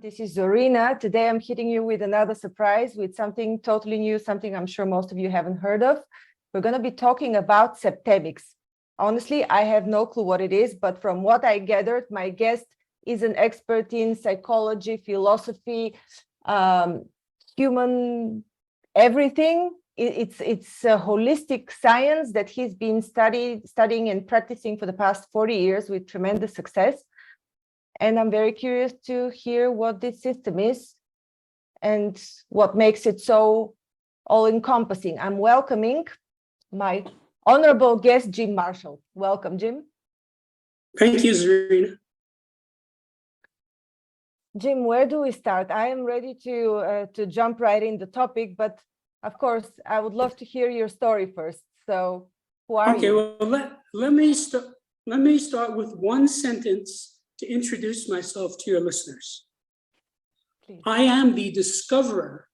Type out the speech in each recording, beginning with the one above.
This is Zorina. Today I'm hitting you with another surprise with something totally new, something I'm sure most of you haven't heard of. We're going to be talking about Septemics. Honestly, I have no clue what it is, but from what I gathered, my guest is an expert in psychology, philosophy, human everything. It's a holistic science that he's been studying and practicing for the past 40 years with tremendous success. And I'm very curious to hear what this system is and what makes it so all-encompassing. I'm welcoming my honorable guest, Jim Marshall. Welcome, Jim. Thank you, Zorina. Jim, where do we start? I am ready to jump right in the topic, but of course, I would love to hear your story first. So, who are you? Okay, well, let me start with one sentence to introduce myself to your listeners. Please. I am the discoverer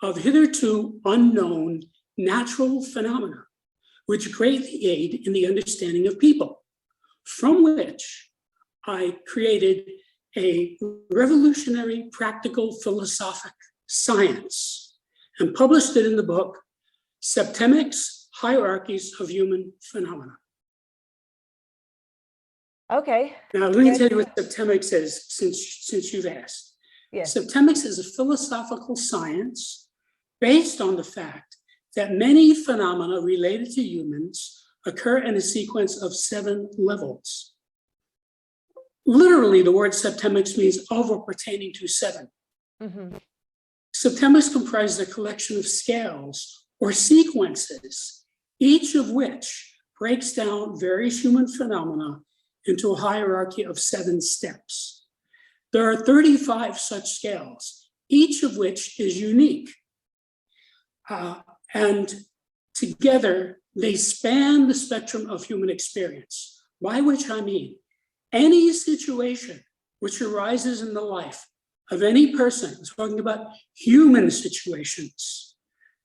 of hitherto unknown natural phenomena, which greatly aid in the understanding of people, from which I created a revolutionary practical philosophic science and published it in the book, Septemics, Hierarchies of Human Phenomena. Okay. Now, let me tell you what Septemics is, since you've asked. Yes. Septemics is a philosophical science based on the fact that many phenomena related to humans occur in a sequence of 7 levels. Literally, the word septemics means of or pertaining to 7. Mm-hmm. Septemics comprises a collection of scales or sequences, each of which breaks down various human phenomena into a hierarchy of 7 steps. There are 35 such scales, each of which is unique. And together, they span the spectrum of human experience, by which I mean any situation which arises in the life of any person. I'm talking about human situations,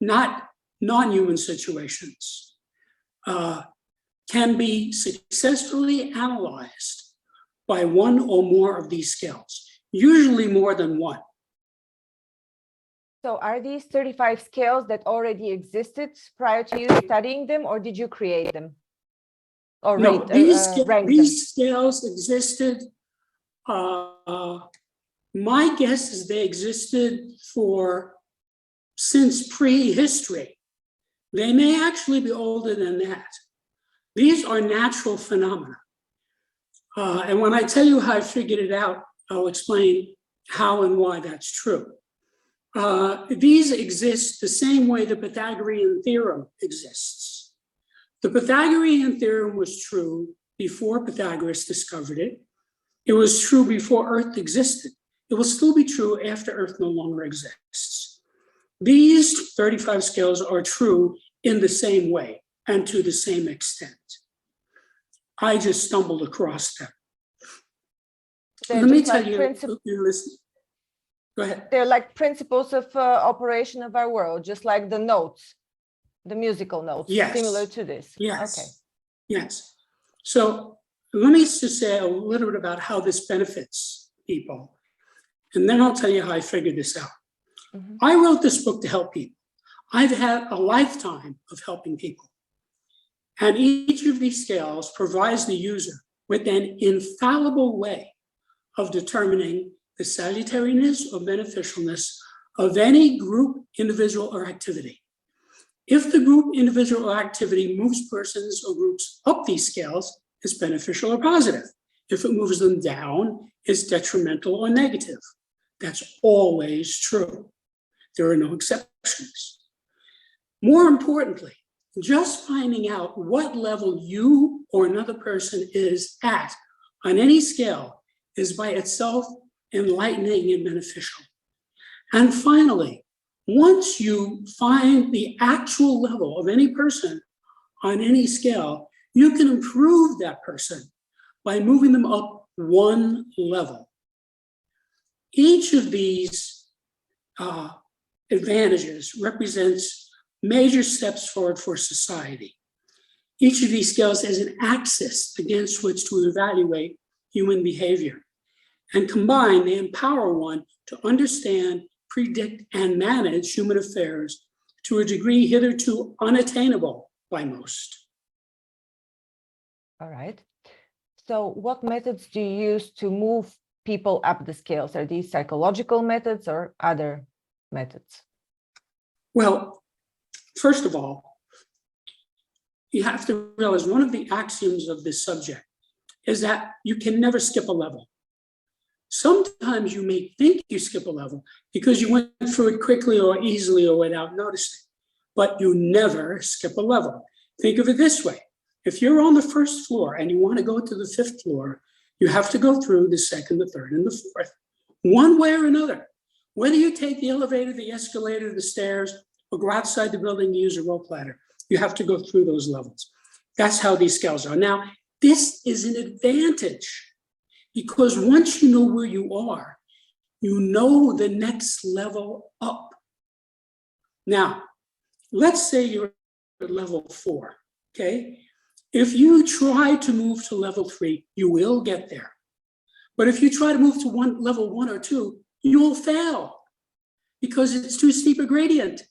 not non-human situations, can be successfully analyzed by one or more of these scales, usually more than one. So are these 35 scales that already existed prior to you studying them, or did you create them? Or No, rank these scales existed. My guess is they existed since prehistory. They may actually be older than that. These are natural phenomena. And when I tell you how I figured it out, I'll explain how and why that's true. These exist the same way the Pythagorean theorem exists. The Pythagorean theorem was true before Pythagoras discovered it. It was true before Earth existed. It will still be true after Earth no longer exists. These 35 scales are true in the same way and to the same extent. I just stumbled across them. Let me tell you, listen. Go ahead. They're like principles of operation of our world, just like the notes, the musical notes, yes. Similar to this. Yes. Okay. Yes. So let me just say a little bit about how this benefits people, and then I'll tell you how I figured this out. Mm-hmm. I wrote this book to help people. I've had a lifetime of helping people. And each of these scales provides the user with an infallible way of determining the salutariness or beneficialness of any group, individual, or activity. If the group, individual, or activity moves persons or groups up these scales, it's beneficial or positive. If it moves them down, it's detrimental or negative. That's always true. There are no exceptions. More importantly, just finding out what level you or another person is at on any scale is by itself enlightening and beneficial. And finally, once you find the actual level of any person on any scale, you can improve that person by moving them up one level. Each of these advantages represents major steps forward for society. Each of these scales is an axis against which to evaluate human behavior. And combined, they empower one to understand, predict, and manage human affairs to a degree hitherto unattainable by most. All right. So what methods do you use to move people up the scales? Are these psychological methods or other methods? Well, first of all, you have to realize one of the axioms of this subject is that you can never skip a level. Sometimes you may think you skip a level because you went through it quickly or easily or without noticing, but you never skip a level. Think of it this way. If you're on the first floor and you want to go to the fifth floor, you have to go through the second, the third, and the fourth, one way or another. Whether you take the elevator, the escalator, the stairs, or go outside the building to use a rope ladder, you have to go through those levels. That's how these scales are. Now, this is an advantage because once you know where you are, you know the next level up. Now, let's say you're at level 4, okay? If you try to move to level 3, you will get there. But if you try to move to level 1 or 2, you will fail because it's too steep a gradient.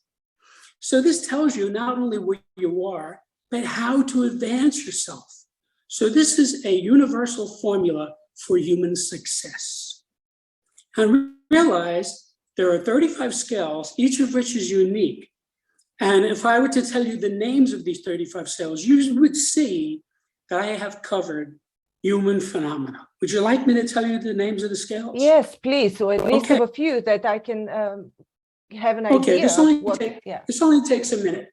So this tells you not only where you are, but how to advance yourself. So this is a universal formula for human success. And realize there are 35 scales, each of which is unique. And if I were to tell you the names of these 35 scales, you would see that I have covered human phenomena. Would you like me to tell you the names of the scales? Yes, please. So at least of a few that I can have an idea. Okay, this only takes a minute.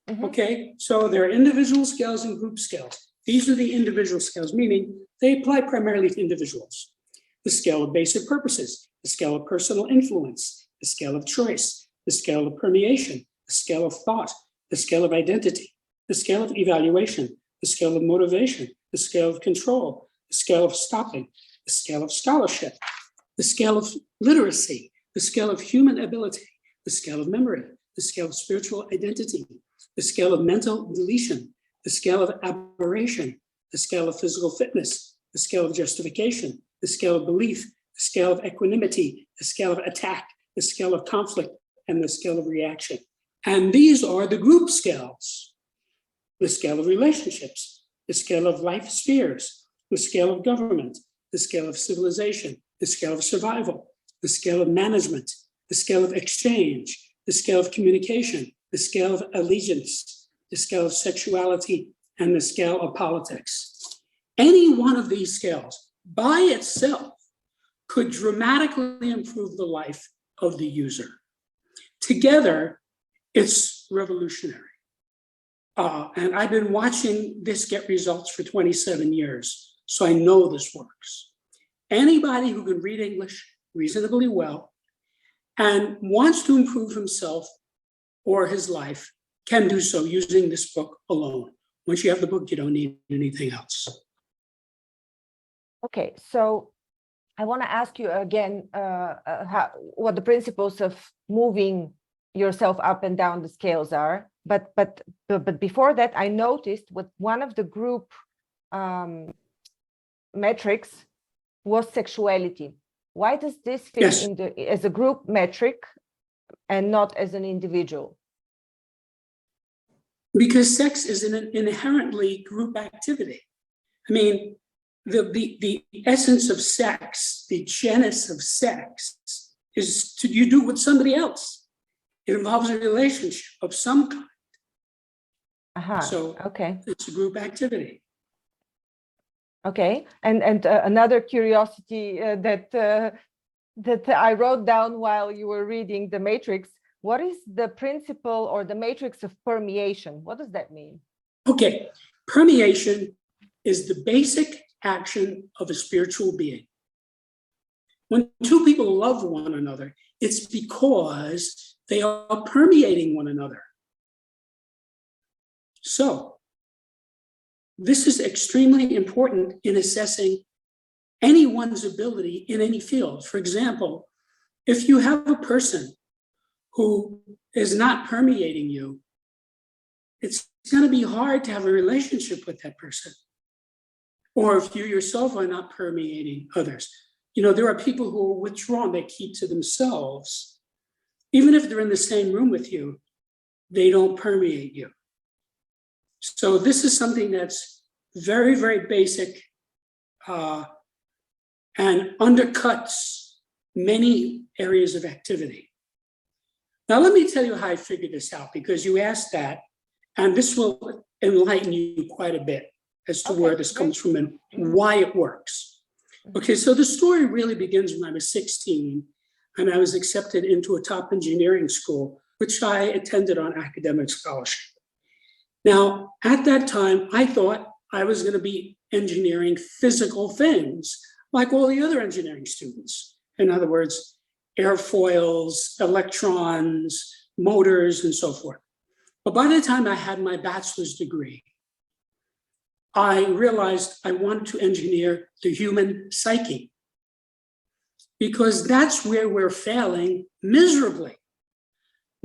Mm-hmm. Okay, so there are individual scales and group scales. These are the individual scales, meaning they apply primarily to individuals. The scale of basic purposes, the scale of personal influence, the scale of choice, the scale of permeation, the scale of thought, the scale of identity, the scale of evaluation, the scale of motivation, the scale of control, the scale of stopping, the scale of scholarship, the scale of literacy, the scale of human ability, the scale of memory, the scale of spiritual identity, the scale of mental deletion, the scale of aberration, the scale of physical fitness, the scale of justification, the scale of belief, the scale of equanimity, the scale of attack, the scale of conflict, and the scale of reaction. And these are the group scales: the scale of relationships, the scale of life spheres, the scale of government, the scale of civilization, the scale of survival, the scale of management, the scale of exchange, the scale of communication, the scale of allegiance, the scale of sexuality, and the scale of politics. Any one of these scales by itself could dramatically improve the life of the user. Together, it's revolutionary. And I've been watching this get results for 27 years, so I know this works. Anybody who can read English reasonably well and wants to improve himself or his life can do so using this book alone. Once you have the book, you don't need anything else. Okay, so I want to ask you again what the principles of moving yourself up and down the scales are. But before that, I noticed what one of the group metrics was sexuality. Why does this fit as a group metric and not as an individual? Because sex is an inherently group activity. I mean, the essence of sex, the genus of sex, is you do it with somebody else. It involves a relationship of some kind. So okay, it's a group activity. Okay, and another curiosity that I wrote down while you were reading the matrix. What is the principle or the matrix of permeation? What does that mean? Okay, permeation is the basic action of a spiritual being. When two people love one another, it's because they are permeating one another. So, this is extremely important in assessing anyone's ability in any field. For example, if you have a person who is not permeating you, it's going to be hard to have a relationship with that person. Or if you yourself are not permeating others. there are people who are withdrawn, they keep to themselves. Even if they're in the same room with you, they don't permeate you. So this is something that's very, very basic and undercuts many areas of activity. Now, let me tell you how I figured this out, because you asked that, and this will enlighten you quite a bit as to where this comes from and why it works. Okay, so the story really begins when I was 16 and I was accepted into a top engineering school, which I attended on academic scholarship. Now, at that time, I thought I was going to be engineering physical things like all the other engineering students. In other words, airfoils, electrons, motors, and so forth. But by the time I had my bachelor's degree, I realized I wanted to engineer the human psyche, because that's where we're failing miserably.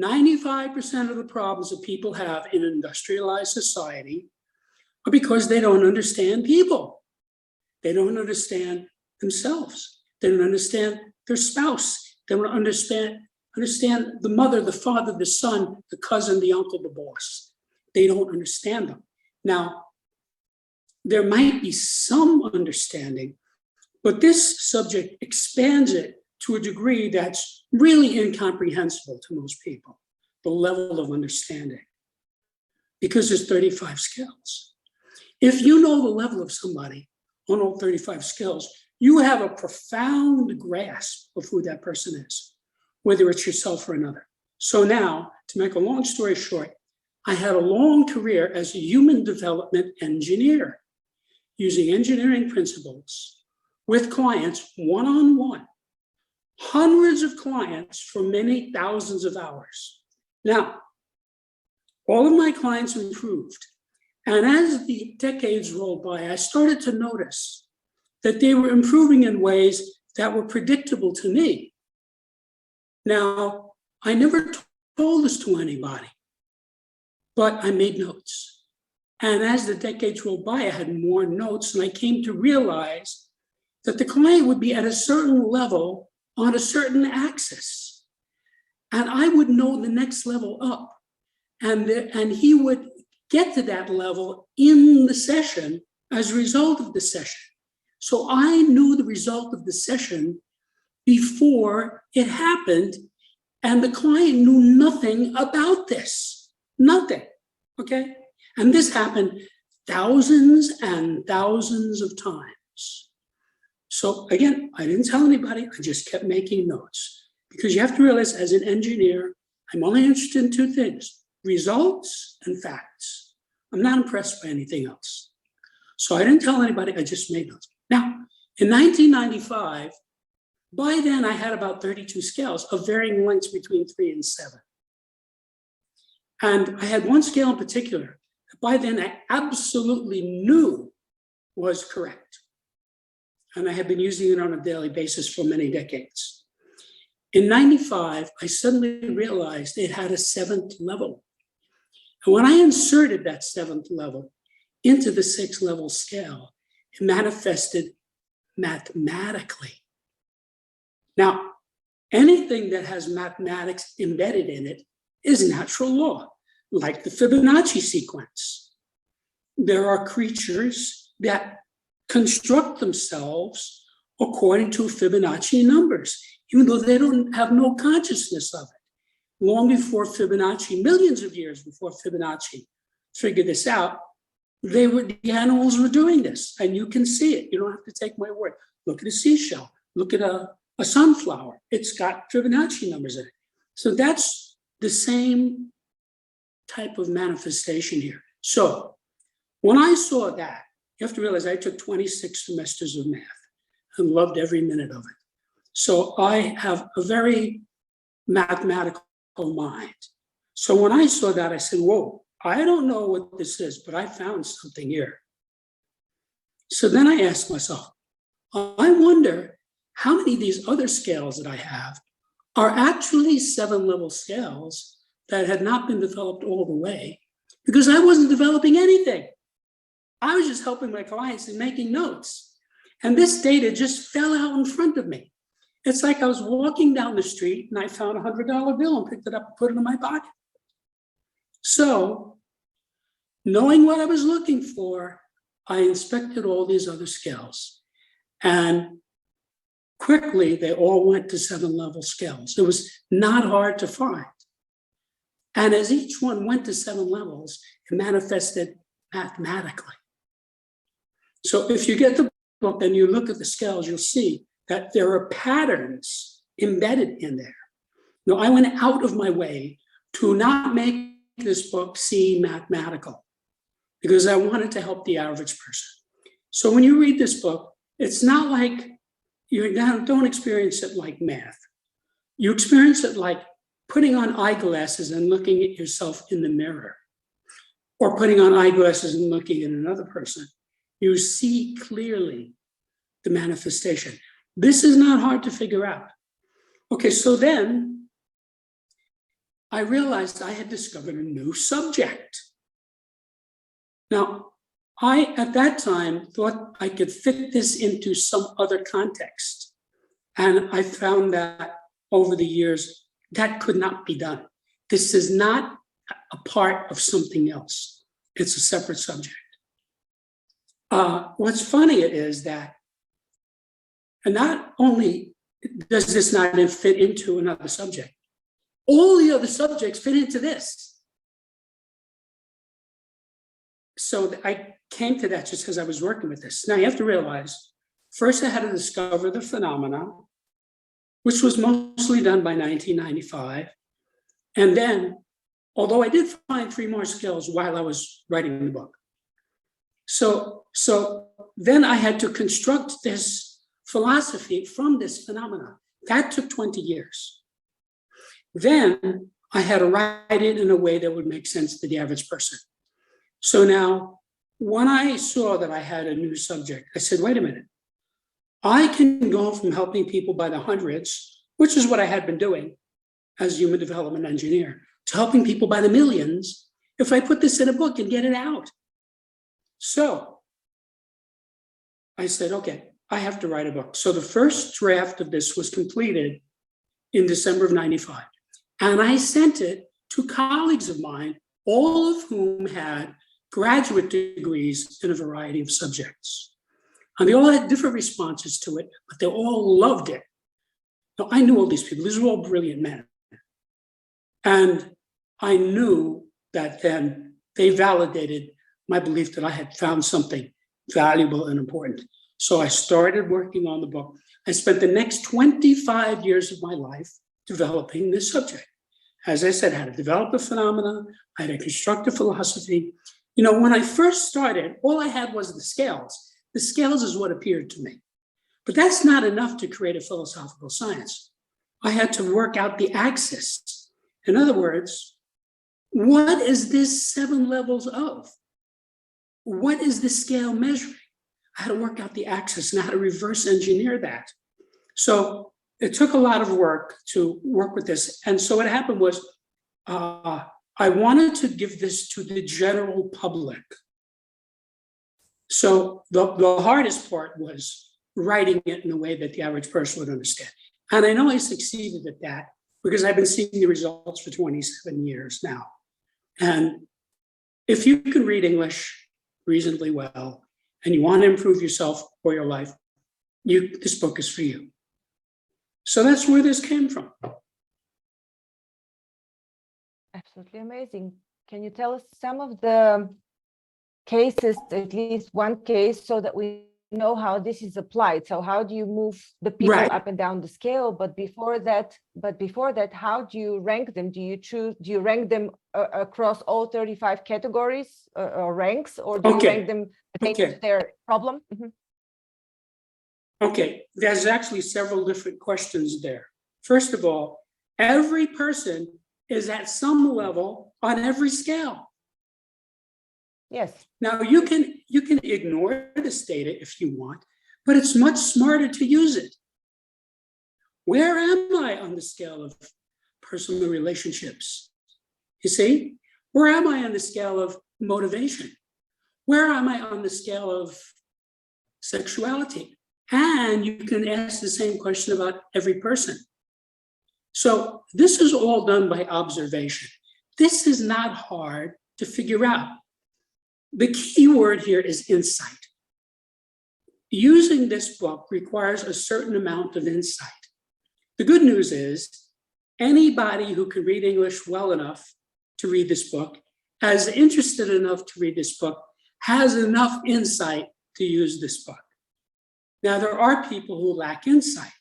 95% of the problems that people have in an industrialized society are because they don't understand people. They don't understand themselves. They don't understand their spouse. They don't understand the mother, the father, the son, the cousin, the uncle, the boss. They don't understand them. Now, there might be some understanding, but this subject expands it to a degree that's really incomprehensible to most people, the level of understanding, because there's 35 skills. If you know the level of somebody on all 35 skills, you have a profound grasp of who that person is, whether it's yourself or another. So now, to make a long story short, I had a long career as a human development engineer, using engineering principles with clients one-on-one, hundreds of clients for many thousands of hours. Now, all of my clients improved. And as the decades rolled by, I started to notice that they were improving in ways that were predictable to me. Now, I never told this to anybody, but I made notes. And as the decades rolled by, I had more notes, and I came to realize that the client would be at a certain level on a certain axis. And I would know the next level up. And he would get to that level in the session as a result of the session. So I knew the result of the session before it happened, and the client knew nothing about this. Nothing, okay? And this happened thousands and thousands of times. So again, I didn't tell anybody, I just kept making notes. Because you have to realize, as an engineer, I'm only interested in two things: results and facts. I'm not impressed by anything else. So I didn't tell anybody, I just made notes. Now, in 1995, by then I had about 32 scales of varying lengths between 3 and 7. And I had one scale in particular that by then I absolutely knew was correct. And I had been using it on a daily basis for many decades. In 95, I suddenly realized it had a 7th level. And when I inserted that 7th level into the 6th level scale, it manifested mathematically. Now, anything that has mathematics embedded in it is natural law, like the Fibonacci sequence. There are creatures that construct themselves according to Fibonacci numbers, even though they don't have no consciousness of it. Long before Fibonacci, millions of years before Fibonacci figured this out, the animals were doing this, and you can see it. You don't have to take my word. Look at a seashell. Look at a sunflower. It's got Fibonacci numbers in it. So that's the same type of manifestation here. So when I saw that, you have to realize I took 26 semesters of math and loved every minute of it. So I have a very mathematical mind. So when I saw that, I said, whoa, I don't know what this is, but I found something here. So then I asked myself, I wonder how many of these other scales that I have are actually 7-level scales that had not been developed all the way, because I wasn't developing anything. I was just helping my clients and making notes. And this data just fell out in front of me. It's like I was walking down the street and I found a $100 bill and picked it up and put it in my pocket. So, knowing what I was looking for, I inspected all these other scales. And quickly, they all went to 7-level scales. It was not hard to find. And as each one went to 7 levels, it manifested mathematically. So if you get the book and you look at the scales, you'll see that there are patterns embedded in there. Now, I went out of my way to not make this book seem mathematical because I wanted to help the average person. So when you read this book, it's not like you don't experience it like math. You experience it like putting on eyeglasses and looking at yourself in the mirror, or putting on eyeglasses and looking at another person. You see clearly the manifestation. This is not hard to figure out. Okay, so then I realized I had discovered a new subject. Now, I, at that time, thought I could fit this into some other context. And I found that over the years, that could not be done. This is not a part of something else. It's a separate subject. What's funny is that, and not only does this not fit into another subject, all the other subjects fit into this. So I came to that just as I was working with this. Now you have to realize, first I had to discover the phenomena, which was mostly done by 1995. And then, although I did find 3 more skills while I was writing the book. So then I had to construct this philosophy from this phenomena. That took 20 years. Then I had to write it in a way that would make sense to the average person. So now, when I saw that I had a new subject, I said, wait a minute. I can go from helping people by the hundreds, which is what I had been doing as a human development engineer, to helping people by the millions if I put this in a book and get it out. So I said, okay, I have to write a book. So the first draft of this was completed in December of 95. And I sent it to colleagues of mine, all of whom had graduate degrees in a variety of subjects. And they all had different responses to it, but they all loved it. Now, I knew all these people. These were all brilliant men. And I knew that then they validated my belief that I had found something valuable and important. So I started working on the book. I spent the next 25 years of my life developing this subject. As I said, I had to develop the phenomena, I had to construct a philosophy. You know, when I first started, all I had was the scales. The scales is what appeared to me. But that's not enough to create a philosophical science. I had to work out the axis. In other words, what is this 7 levels of? What is the scale measuring? I had to work out the axis and how to reverse engineer that. So it took a lot of work to work with this. And so what happened was I wanted to give this to the general public. So the hardest part was writing it in a way that the average person would understand. And I know I succeeded at that because I've been seeing the results for 27 years now. And if you can read English reasonably well, and you want to improve yourself or your life, this book is for you. So that's where this came from. Absolutely amazing. Can you tell us some of the cases, at least one case, so that we know how this is applied? So how do you move the people up and down the scale? But before that, how do you rank them? Do you rank them across all 35 categories or ranks, or do you rank them according to their problem? Mm-hmm. Okay, there's actually several different questions there. First of all, every person is at some level on every scale. Yes. Now you can ignore this data if you want, but it's much smarter to use it. Where am I on the scale of personal relationships? You see, where am I on the scale of motivation? Where am I on the scale of sexuality? And you can ask the same question about every person. So this is all done by observation. This is not hard to figure out. The key word here is insight. Using this book requires a certain amount of insight. The good news is anybody who can read English well enough to read this book, as interested enough to read this book, has enough insight to use this book. Now, there are people who lack insight.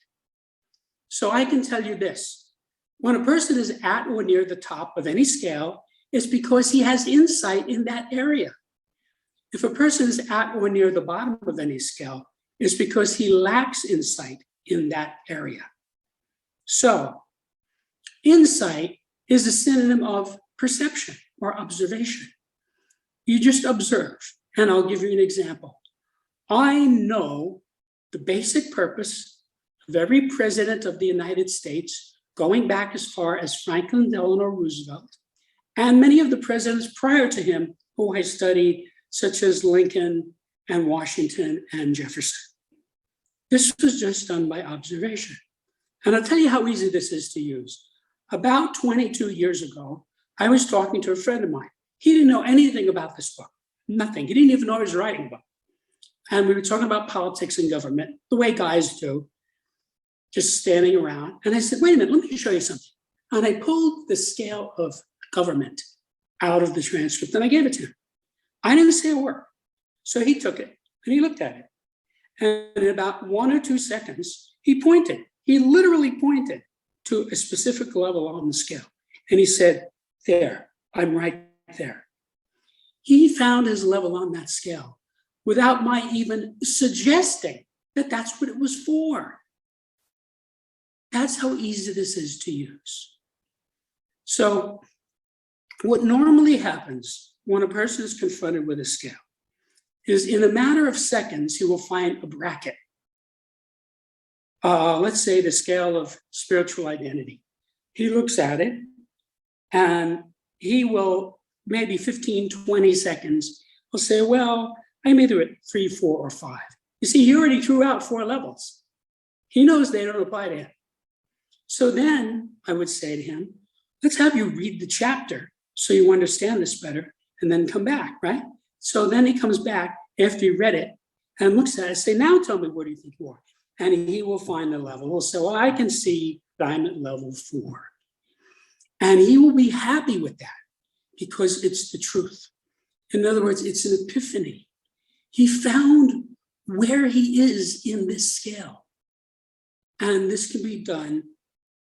So I can tell you this, when a person is at or near the top of any scale, it's because he has insight in that area. If a person is at or near the bottom of any scale, it's because he lacks insight in that area. So insight is a synonym of perception or observation. You just observe, and I'll give you an example. I know the basic purpose of every president of the United States, going back as far as Franklin Delano Roosevelt, and many of the presidents prior to him who I studied, such as Lincoln and Washington and Jefferson. This was just done by observation. And I'll tell you how easy this is to use. About 22 years ago, I was talking to a friend of mine. He didn't know anything about this book, nothing. He didn't even know I was writing a book. And we were talking about politics and government, the way guys do, just standing around. And I said, wait a minute, let me show you something. And I pulled the scale of government out of the transcript and I gave it to him. I didn't say a word. So he took it and he looked at it. And in about 1 or 2 seconds, he pointed. He literally pointed to a specific level on the scale. And he said, there, I'm right there. He found his level on that scale without my even suggesting that that's what it was for. That's how easy this is to use. So what normally happens when a person is confronted with a scale is in a matter of seconds, he will find a bracket. Let's say the scale of spiritual identity. He looks at it and he will, maybe 15, 20 seconds, will say, well, I'm either at 3, 4, or 5. You see, he already threw out 4 levels. He knows they don't apply to him. So then I would say to him, let's have you read the chapter so you understand this better and then come back, right? So then he comes back after he read it and looks at it and say, now tell me, what do you think you are? And he will find the level. He'll say, well, I can see that I'm at level 4. And he will be happy with that because it's the truth. In other words, it's an epiphany. He found where he is in this scale. And this can be done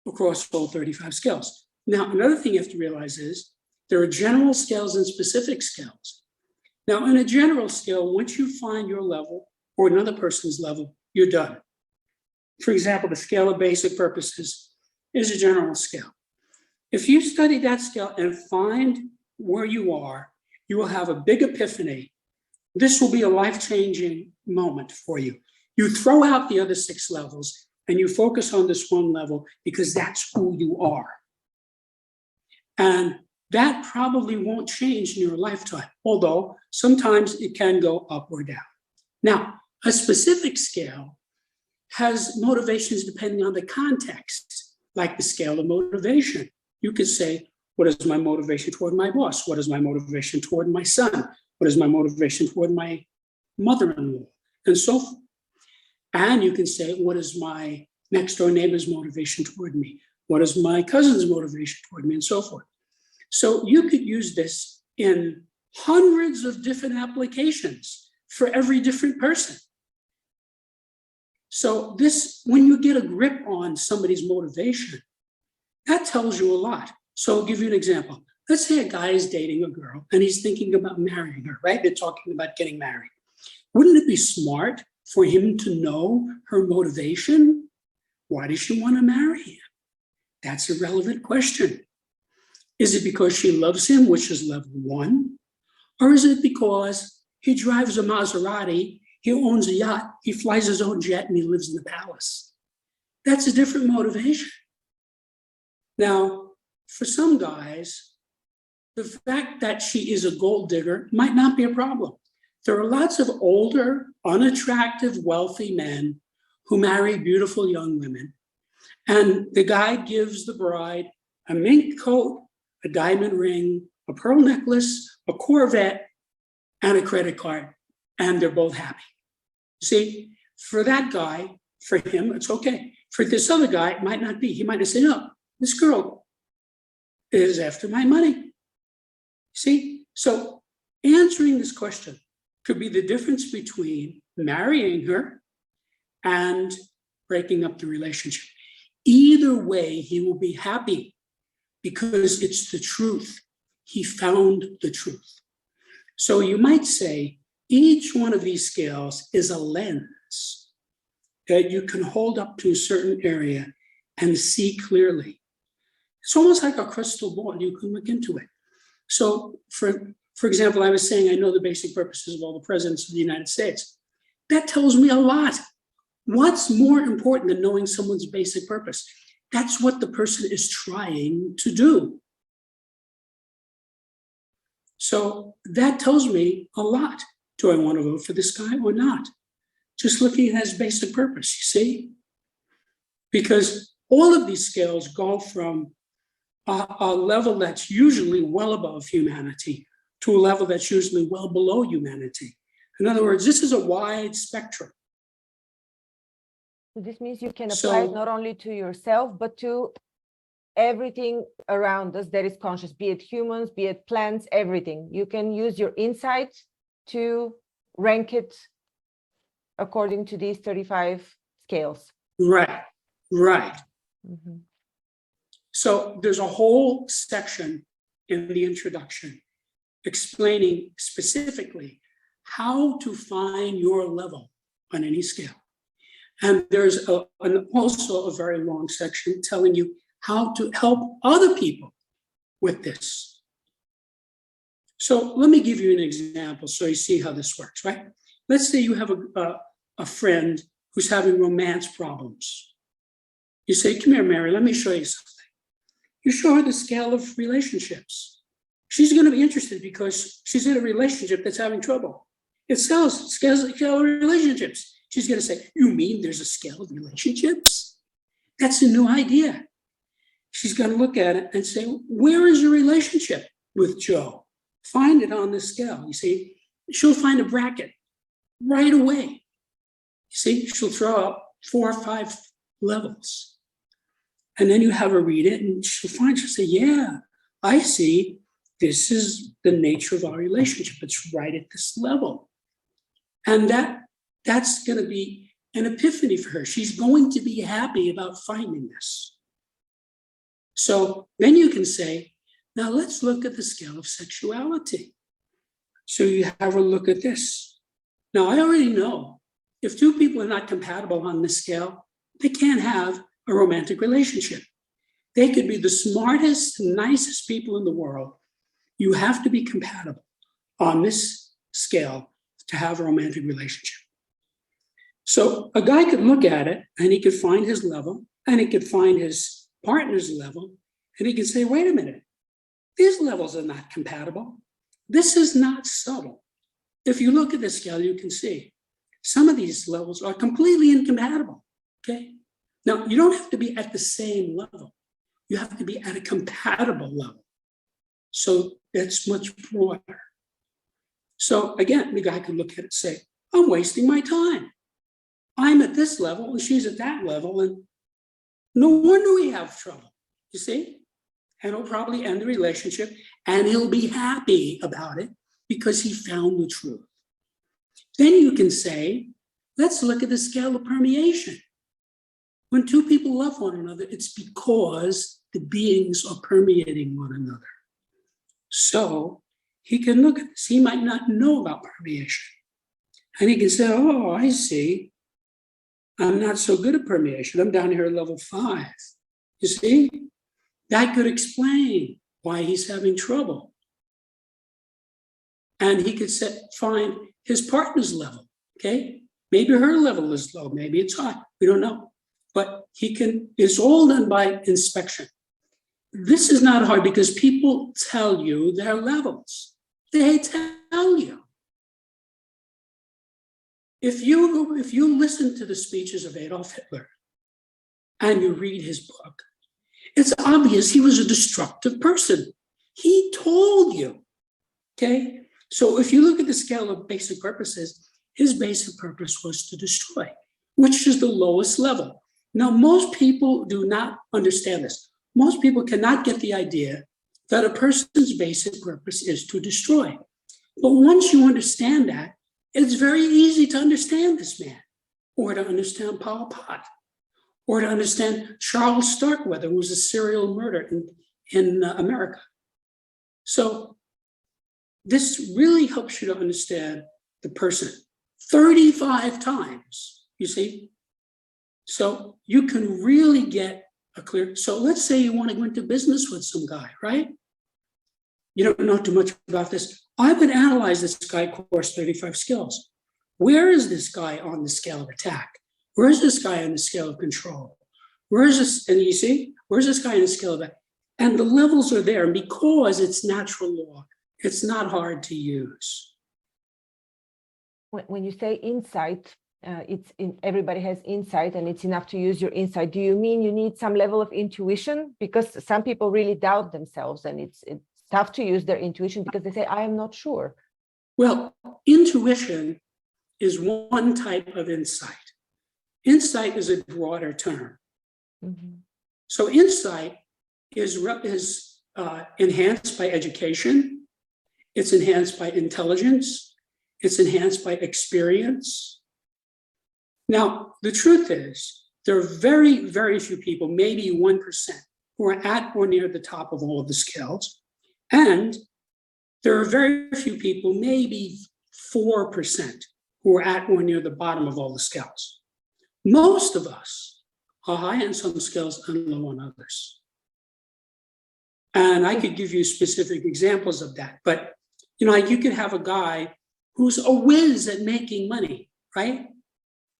across all 35 scales. Now, another thing you have to realize is there are general scales and specific scales. Now, in a general scale, once you find your level or another person's level, you're done. For example, the scale of basic purposes is a general scale. If you study that scale and find where you are, you will have a big epiphany. This will be a life-changing moment for you. You throw out the other 6 levels and you focus on this one level because that's who you are. And that probably won't change in your lifetime, although sometimes it can go up or down. Now, a specific scale has motivations depending on the context, like the scale of motivation. You could say, what is my motivation toward my boss? What is my motivation toward my son? What is my motivation toward my mother-in-law? And so forth. And you can say, what is my next door neighbor's motivation toward me? What is my cousin's motivation toward me? And so forth. So you could use this in hundreds of different applications for every different person. So this, when you get a grip on somebody's motivation, that tells you a lot. So I'll give you an example. Let's say a guy is dating a girl and he's thinking about marrying her, right? They're talking about getting married. Wouldn't it be smart for him to know her motivation? Why does she want to marry him? That's a relevant question. Is it because she loves him, which is level 1? Or is it because he drives a Maserati, he owns a yacht, he flies his own jet, and he lives in the palace? That's a different motivation. Now, for some guys, the fact that she is a gold digger might not be a problem. There are lots of older, unattractive, wealthy men who marry beautiful young women. And the guy gives the bride a mink coat, a diamond ring, a pearl necklace, a Corvette, and a credit card. And they're both happy. See, for that guy, for him, it's okay. For this other guy, it might not be. He might have said, no, this girl is after my money. See, so answering this question could be the difference between marrying her and breaking up the relationship. Either way, he will be happy because it's the truth. He found the truth. So you might say each one of these scales is a lens that you can hold up to a certain area and see clearly. It's almost like a crystal ball. You can look into it. So for example, I was saying, I know the basic purposes of all the presidents of the United States. That tells me a lot. What's more important than knowing someone's basic purpose? That's what the person is trying to do. So that tells me a lot. Do I want to vote for this guy or not? Just looking at his basic purpose, you see? Because all of these scales go from a level that's usually well above humanity to a level that's usually well below humanity. In other words, this is a wide spectrum. So this means you can apply it not only to yourself, but to everything around us that is conscious, be it humans, be it plants, everything. You can use your insight to rank it according to these 35 scales. Right, right. Mm-hmm. So there's a whole section in the introduction explaining specifically how to find your level on any scale. And there's also a very long section telling you how to help other people with this. So let me give you an example so you see how this works, right? Let's say you have a friend who's having romance problems. You say, come here, Mary, let me show you something. You show her the scale of relationships. She's going to be interested because she's in a relationship that's having trouble. It sells scale of relationships. She's going to say, you mean there's a scale of relationships? That's a new idea. She's going to look at it and say, where is your relationship with Joe? Find it on the scale. You see, she'll find a bracket right away. You see, she'll throw up 4 or 5 levels. And then you have her read it and she'll say, yeah, I see. This is the nature of our relationship. It's right at this level. And that's going to be an epiphany for her. She's going to be happy about finding this. So then you can say, now let's look at the scale of sexuality. So you have her look at this. Now, I already know if 2 people are not compatible on this scale, they can't have a romantic relationship. They could be the smartest, nicest people in the world. You have to be compatible on this scale to have a romantic relationship. So a guy could look at it and he could find his level and he could find his partner's level and he could say, wait a minute, these levels are not compatible. This is not subtle. If you look at the scale, you can see some of these levels are completely incompatible, okay? Now, you don't have to be at the same level. You have to be at a compatible level. So that's much broader. So again, the guy could look at it and say, I'm wasting my time. I'm at this level and she's at that level, and no wonder we have trouble, you see? And he'll probably end the relationship and he'll be happy about it because he found the truth. Then you can say, let's look at the scale of permeation. When 2 people love one another, it's because the beings are permeating one another. So he can look at this. He might not know about permeation. And he can say, oh, I see. I'm not so good at permeation. I'm down here at level 5. You see? That could explain why he's having trouble. And he could find his partner's level, okay? Maybe her level is low, maybe it's high, we don't know. But it's all done by inspection. This is not hard because people tell you their levels. They tell you. if you listen to the speeches of Adolf Hitler and you read his book, it's obvious he was a destructive person. He told you, okay? So if you look at the scale of basic purposes, his basic purpose was to destroy, which is the lowest level. Now, most people do not understand this. Most people cannot get the idea that a person's basic purpose is to destroy. But once you understand that, it's very easy to understand this man, or to understand Pol Pot, or to understand Charles Starkweather, who was a serial murderer in America. So this really helps you to understand the person 35 times, you see? So you can really get a clear, so let's say you want to go into business with some guy, right? You don't know too much about this. I would analyze this guy course 35 skills. Where is this guy on the scale of attack? Where is this guy on the scale of control? Where is this, and you see, where's this guy on the scale of that? And the levels are there, and because it's natural law, it's not hard to use. When you say insight, everybody has insight and it's enough to use your insight. Do you mean you need some level of intuition? Because some people really doubt themselves and it's tough to use their intuition because they say, I am not sure. Well, intuition is one type of insight. Insight is a broader term. Mm-hmm. So insight is enhanced by education. It's enhanced by intelligence. It's enhanced by experience. Now, the truth is, there are very, very few people, maybe 1%, who are at or near the top of all of the scales. And there are very few people, maybe 4%, who are at or near the bottom of all the scales. Most of us are high on some scales and low on others. And I could give you specific examples of that. But, you know, you could have a guy who's a whiz at making money, right?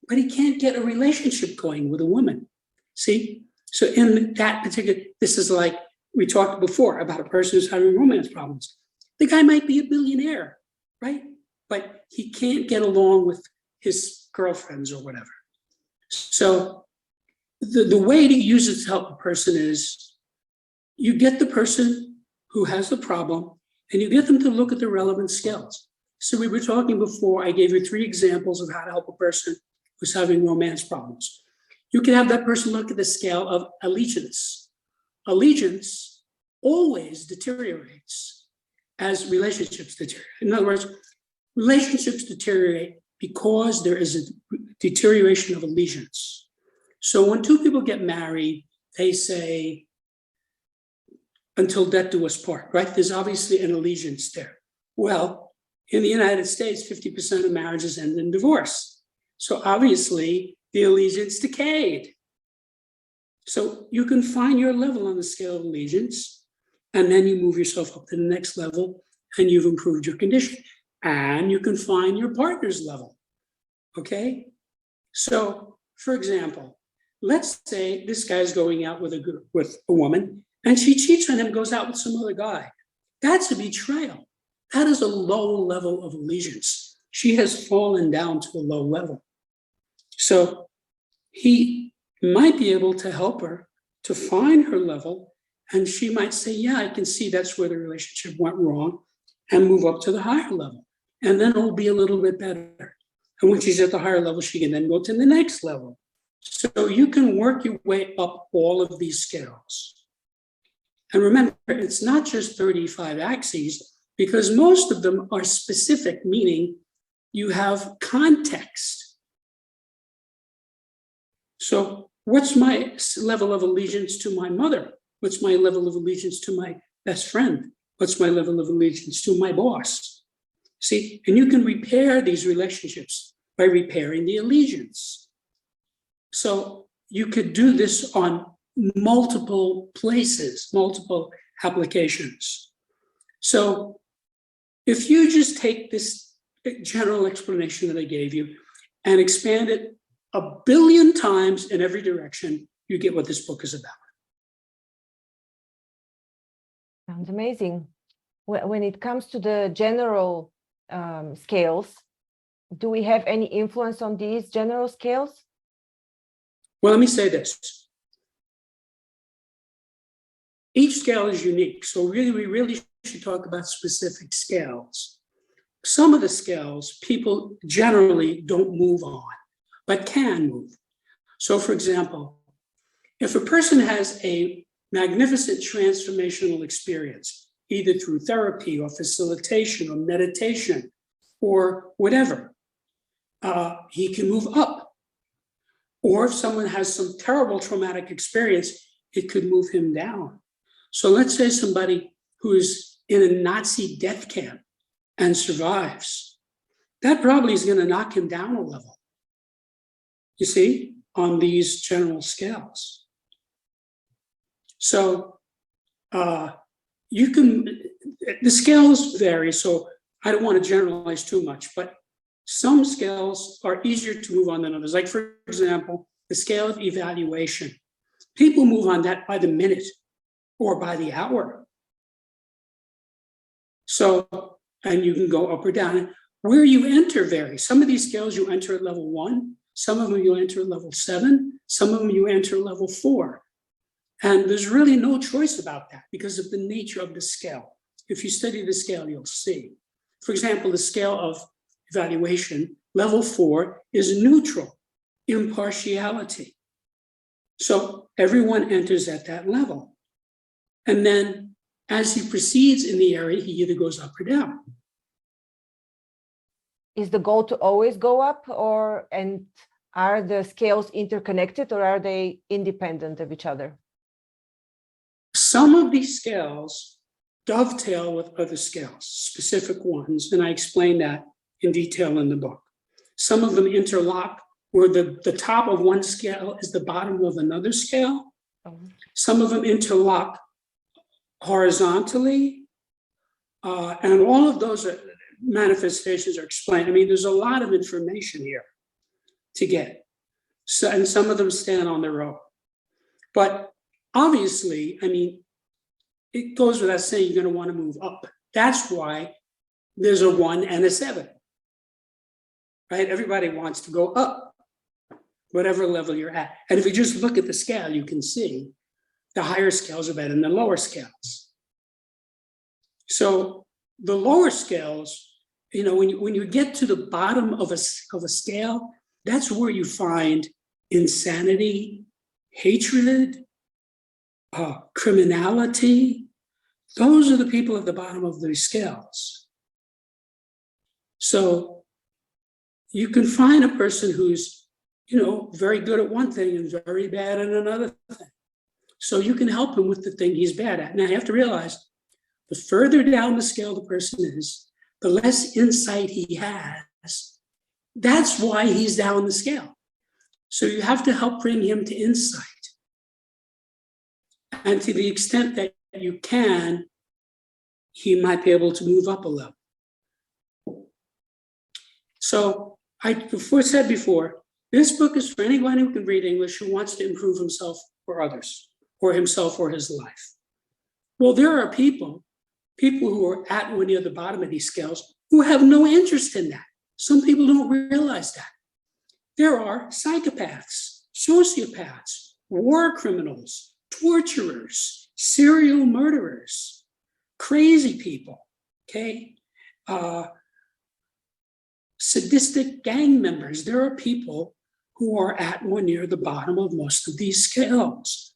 But he can't get a relationship going with a woman. See? So in that particular, this is like we talked before about a person who's having romance problems. The guy might be a billionaire, right? But he can't get along with his girlfriends or whatever. So the way to use it to help a person is you get the person who has the problem and you get them to look at the relevant skills. So we were talking before, I gave you 3 examples of how to help a person who's having romance problems. You can have that person look at the scale of allegiance. Allegiance always deteriorates as relationships deteriorate. In other words, relationships deteriorate because there is a deterioration of allegiance. So when 2 people get married, they say, until death do us part, right? There's obviously an allegiance there. Well, in the United States, 50% of marriages end in divorce. So obviously, the allegiance decayed. So you can find your level on the scale of allegiance, and then you move yourself up to the next level, and you've improved your condition. And you can find your partner's level, okay? So, for example, let's say this guy's going out with a woman, and she cheats on him, goes out with some other guy. That's a betrayal. That is a low level of allegiance. She has fallen down to a low level. So he might be able to help her to find her level, and she might say, yeah, I can see that's where the relationship went wrong, and move up to the higher level. And then it'll be a little bit better. And when she's at the higher level, she can then go to the next level. So you can work your way up all of these scales. And remember, it's not just 35 axes, because most of them are specific, meaning you have context. So what's my level of allegiance to my mother? What's my level of allegiance to my best friend? What's my level of allegiance to my boss? See, and you can repair these relationships by repairing the allegiance. So you could do this on multiple places, multiple applications. So if you just take this general explanation that I gave you and expand it 1 billion times in every direction, you get what this book is about. Sounds amazing. When it comes to the general scales, do we have any influence on these general scales? Well, let me say this. Each scale is unique. So really, we really should talk about specific scales. Some of the scales people generally don't move on, but can move. So for example, if a person has a magnificent transformational experience, either through therapy or facilitation or meditation or whatever, he can move up. Or if someone has some terrible traumatic experience, it could move him down. So let's say somebody who's in a Nazi death camp and survives, that probably is going to knock him down a level, you see, on these general scales. So the scales vary, so I don't want to generalize too much, but some scales are easier to move on than others. Like, for example, the scale of evaluation. People move on that by the minute or by the hour. So, and you can go up or down. Where you enter varies. Some of these scales you enter at level 1, some of them you enter at level 7, some of them you enter at level 4. And there's really no choice about that because of the nature of the scale. If you study the scale, you'll see. For example, the scale of evaluation, level 4 is neutral, impartiality. So everyone enters at that level. And then as he proceeds in the area, he either goes up or down. Is the goal to always go up, and are the scales interconnected, or are they independent of each other? Some of these scales dovetail with other scales, specific ones, and I explain that in detail in the book. Some of them interlock, where the top of one scale is the bottom of another scale. Some of them interlock horizontally, and all of those manifestations are explained. I mean, there's a lot of information here to get. So, and some of them stand on their own. But obviously, I mean, it goes without saying you're going to want to move up. That's why there's a 1 and a 7. Right? Everybody wants to go up, whatever level you're at. And if you just look at the scale, you can see the higher scales are better than the lower scales. So the lower scales, you know, when you get to the bottom of a scale, that's where you find insanity, hatred, criminality. Those are the people at the bottom of these scales. So you can find a person who's, you know, very good at one thing and very bad at another thing. So you can help him with the thing he's bad at. Now you have to realize, the further down the scale the person is, the less insight he has. That's why he's down the scale. So you have to help bring him to insight. And to the extent that you can, he might be able to move up a level. So I said before, this book is for anyone who can read English who wants to improve himself or others, or himself or his life. Well, there are people who are at or near the bottom of these scales who have no interest in that. Some people don't realize that. There are psychopaths, sociopaths, war criminals, torturers, serial murderers, crazy people, okay? Sadistic gang members. There are people who are at or near the bottom of most of these scales.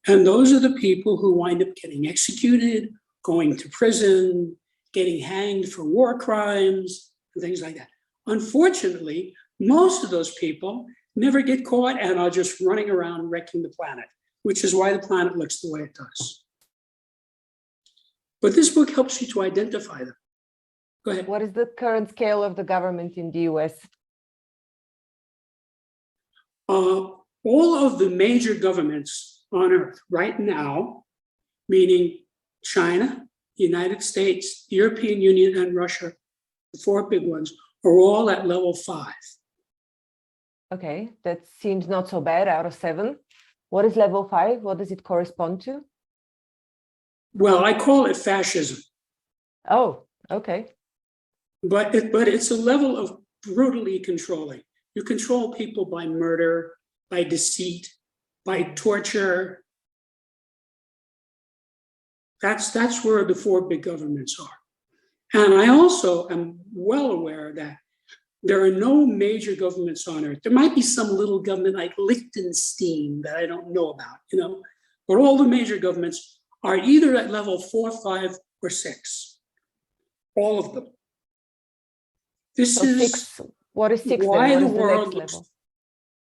And those are the people who wind up getting executed, going to prison, getting hanged for war crimes, and things like that. Unfortunately, most of those people never get caught and are just running around wrecking the planet, which is why the planet looks the way it does. But this book helps you to identify them. Go ahead. What is the current scale of the government in the US? All of the major governments on Earth right now, meaning China, the United States, the European Union, and Russia, the 4 big ones, are all at level 5. Okay, that seems not so bad out of 7. What is level 5? What does it correspond to? Well, I call it fascism. Oh, okay. But it's a level of brutally controlling. You control people by murder, by deceit, by torture. That's where the four big governments are. And I also am well aware that there are no major governments on earth. There might be some little government like Liechtenstein that I don't know about, but all the major governments are either at level 4, 5, or 6. All of them. This So is 6. What is 6 why then? the What is the world next looks.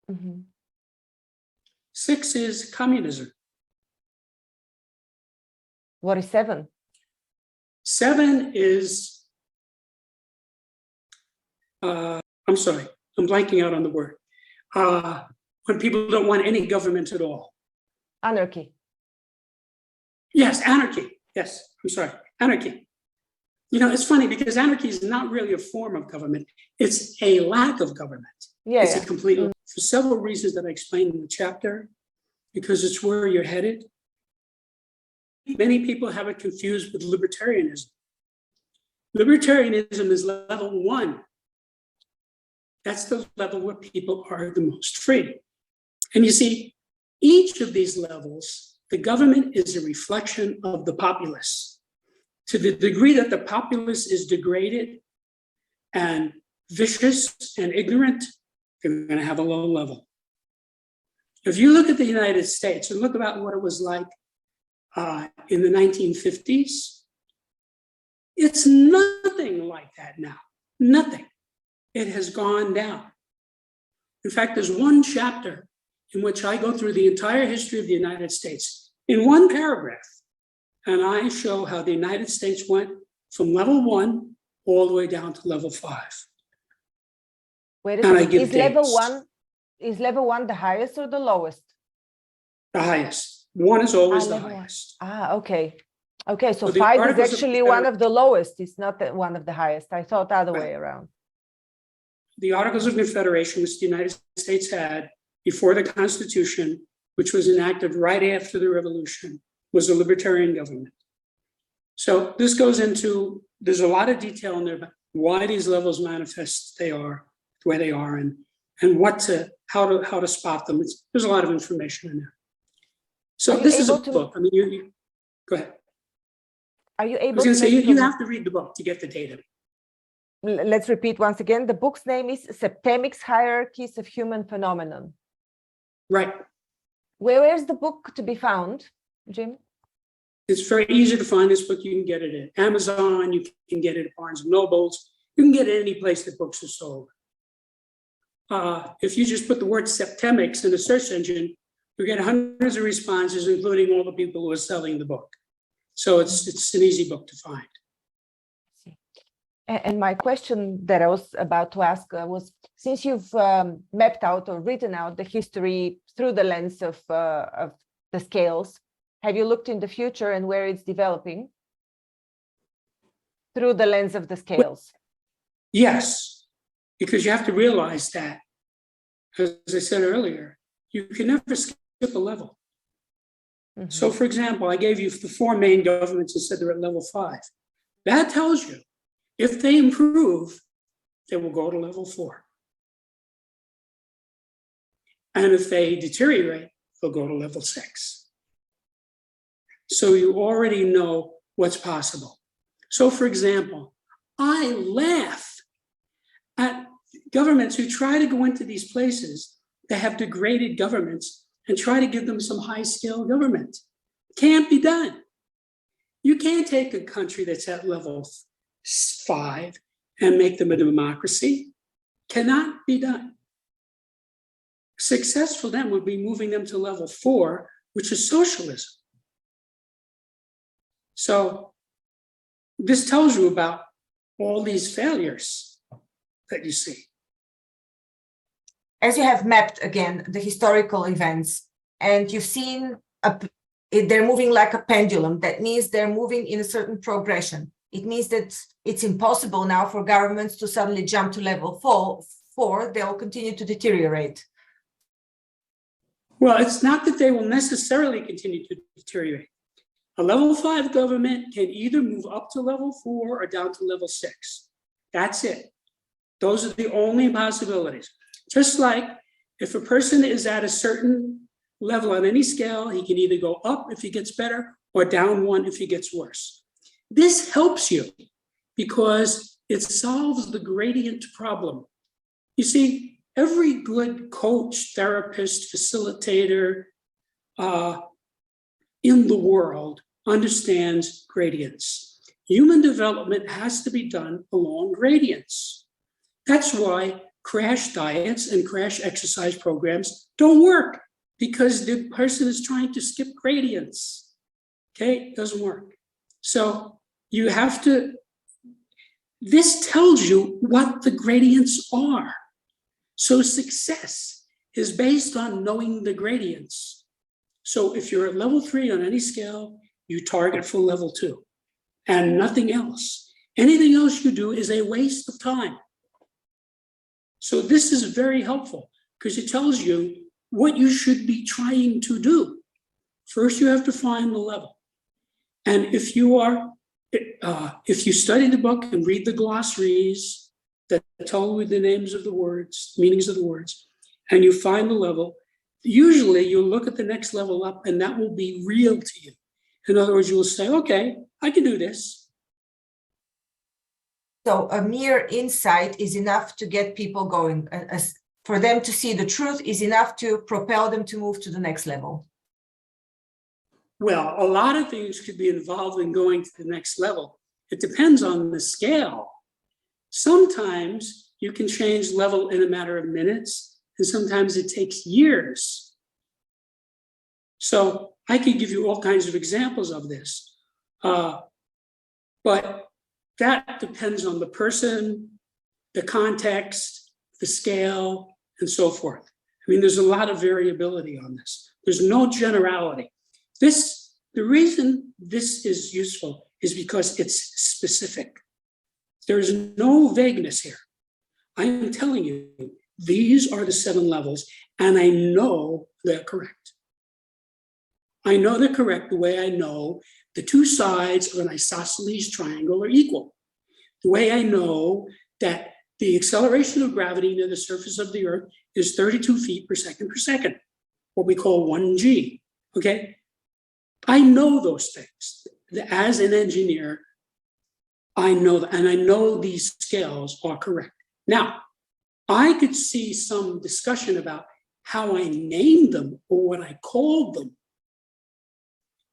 level? Mhm. 6 is communism. What is 7? 7 is, I'm sorry, I'm blanking out on the word. When people don't want any government at all. Anarchy. Yes, anarchy. Yes, I'm sorry, anarchy. It's funny because anarchy is not really a form of government. It's a lack of government. Yeah, It's yeah. a complete, for several reasons that I explained in the chapter, because it's where you're headed. Many people have it confused with libertarianism. Libertarianism is level 1. That's the level where people are the most free. And you see, each of these levels, the government is a reflection of the populace. To the degree that the populace is degraded and vicious and ignorant, you're going to have a low level. If you look at the United States and look about what it was like in the 1950s, it's nothing like that now. Nothing. It has gone down. In fact, there's one chapter in which I go through the entire history of the United States in one paragraph. And I show how the United States went from level 1 all the way down to level 5. Wait a And I second. give Is dates. level 1 the highest or the lowest? The highest. 1 is always the level 1. highest. Okay. Okay, so So the 5 is Articles of actually one of the lowest. It's not one of the highest. I thought the other way around. The Articles of Confederation, which the United States had before the Constitution, which was enacted right after the Revolution, was a libertarian government. So this goes into, there's a lot of detail in there about why these levels manifest the way they are, and how to spot them. There's a lot of information in there. So this is a book. I mean, you go ahead. Are you able I was going to say, maybe you have to read the book to get the data. Let's repeat once again. The book's name is Septemics, Hierarchies of Human Phenomenon. Right. Where is the book to be found, Jim? It's very easy to find this book. You can get it at Amazon. You can get it at Barnes and Nobles. You can get it any place that books are sold. If you just put the word Septemics in the search engine, you get hundreds of responses, including all the people who are selling the book. So it's an easy book to find. And my question that I was about to ask was, since you've mapped out or written out the history through the lens of the scales, have you looked in the future and where it's developing through the lens of the scales? Yes, because you have to realize that, as I said earlier, you can never skip a level. Mm-hmm. So, for example, I gave you the 4 main governments and said they're at level 5. That tells you if they improve, they will go to level 4. And if they deteriorate, they'll go to level 6. So you already know what's possible. So, for example, I laugh at governments who try to go into these places that have degraded governments and try to give them some high-scale government. Can't be done. You can't take a country that's at level 5 and make them a democracy. Cannot be done. Success for them would be moving them to level 4, which is socialism. So this tells you about all these failures that you see. As you have mapped again the historical events, and you've seen they're moving like a pendulum, that means they're moving in a certain progression. It means that it's impossible now for governments to suddenly jump to level 4. They'll continue to deteriorate. Well, it's not that they will necessarily continue to deteriorate. A level 5 government can either move up to level 4 or down to level 6. That's it. Those are the only possibilities. Just like if a person is at a certain level on any scale, he can either go up if he gets better or down one if he gets worse. This helps you because it solves the gradient problem. You see, every good coach, therapist, facilitator in the world understands gradients. Human development has to be done along gradients. That's why crash diets and crash exercise programs don't work, because the person is trying to skip gradients. Okay, it doesn't work. So you have to, this tells you what the gradients are. So success is based on knowing the gradients. So if you're at level 3 on any scale, you target for level 2 and nothing else. Anything else you do is a waste of time. So this is very helpful because it tells you what you should be trying to do. First, you have to find the level. And if you study the book and read the glossaries that tell you the names of the words, meanings of the words, and you find the level, usually you'll look at the next level up and that will be real to you. In other words, you will say, okay, I can do this. So a mere insight is enough to get people going. For them to see the truth is enough to propel them to move to the next level. Well, a lot of things could be involved in going to the next level. It depends on the scale. Sometimes you can change level in a matter of minutes, and sometimes it takes years. So I could give you all kinds of examples of this, but that depends on the person, the context, the scale, and so forth. I mean, there's a lot of variability on this. There's no generality. The reason this is useful is because it's specific. There's no vagueness here. I am telling you, these are the 7 levels, and I know they're correct. I know they're correct the way I know the 2 sides of an isosceles triangle are equal. The way I know that the acceleration of gravity near the surface of the Earth is 32 feet per second, what we call 1g, okay? I know those things. As an engineer, I know that, and I know these scales are correct. Now, I could see some discussion about how I named them or what I called them.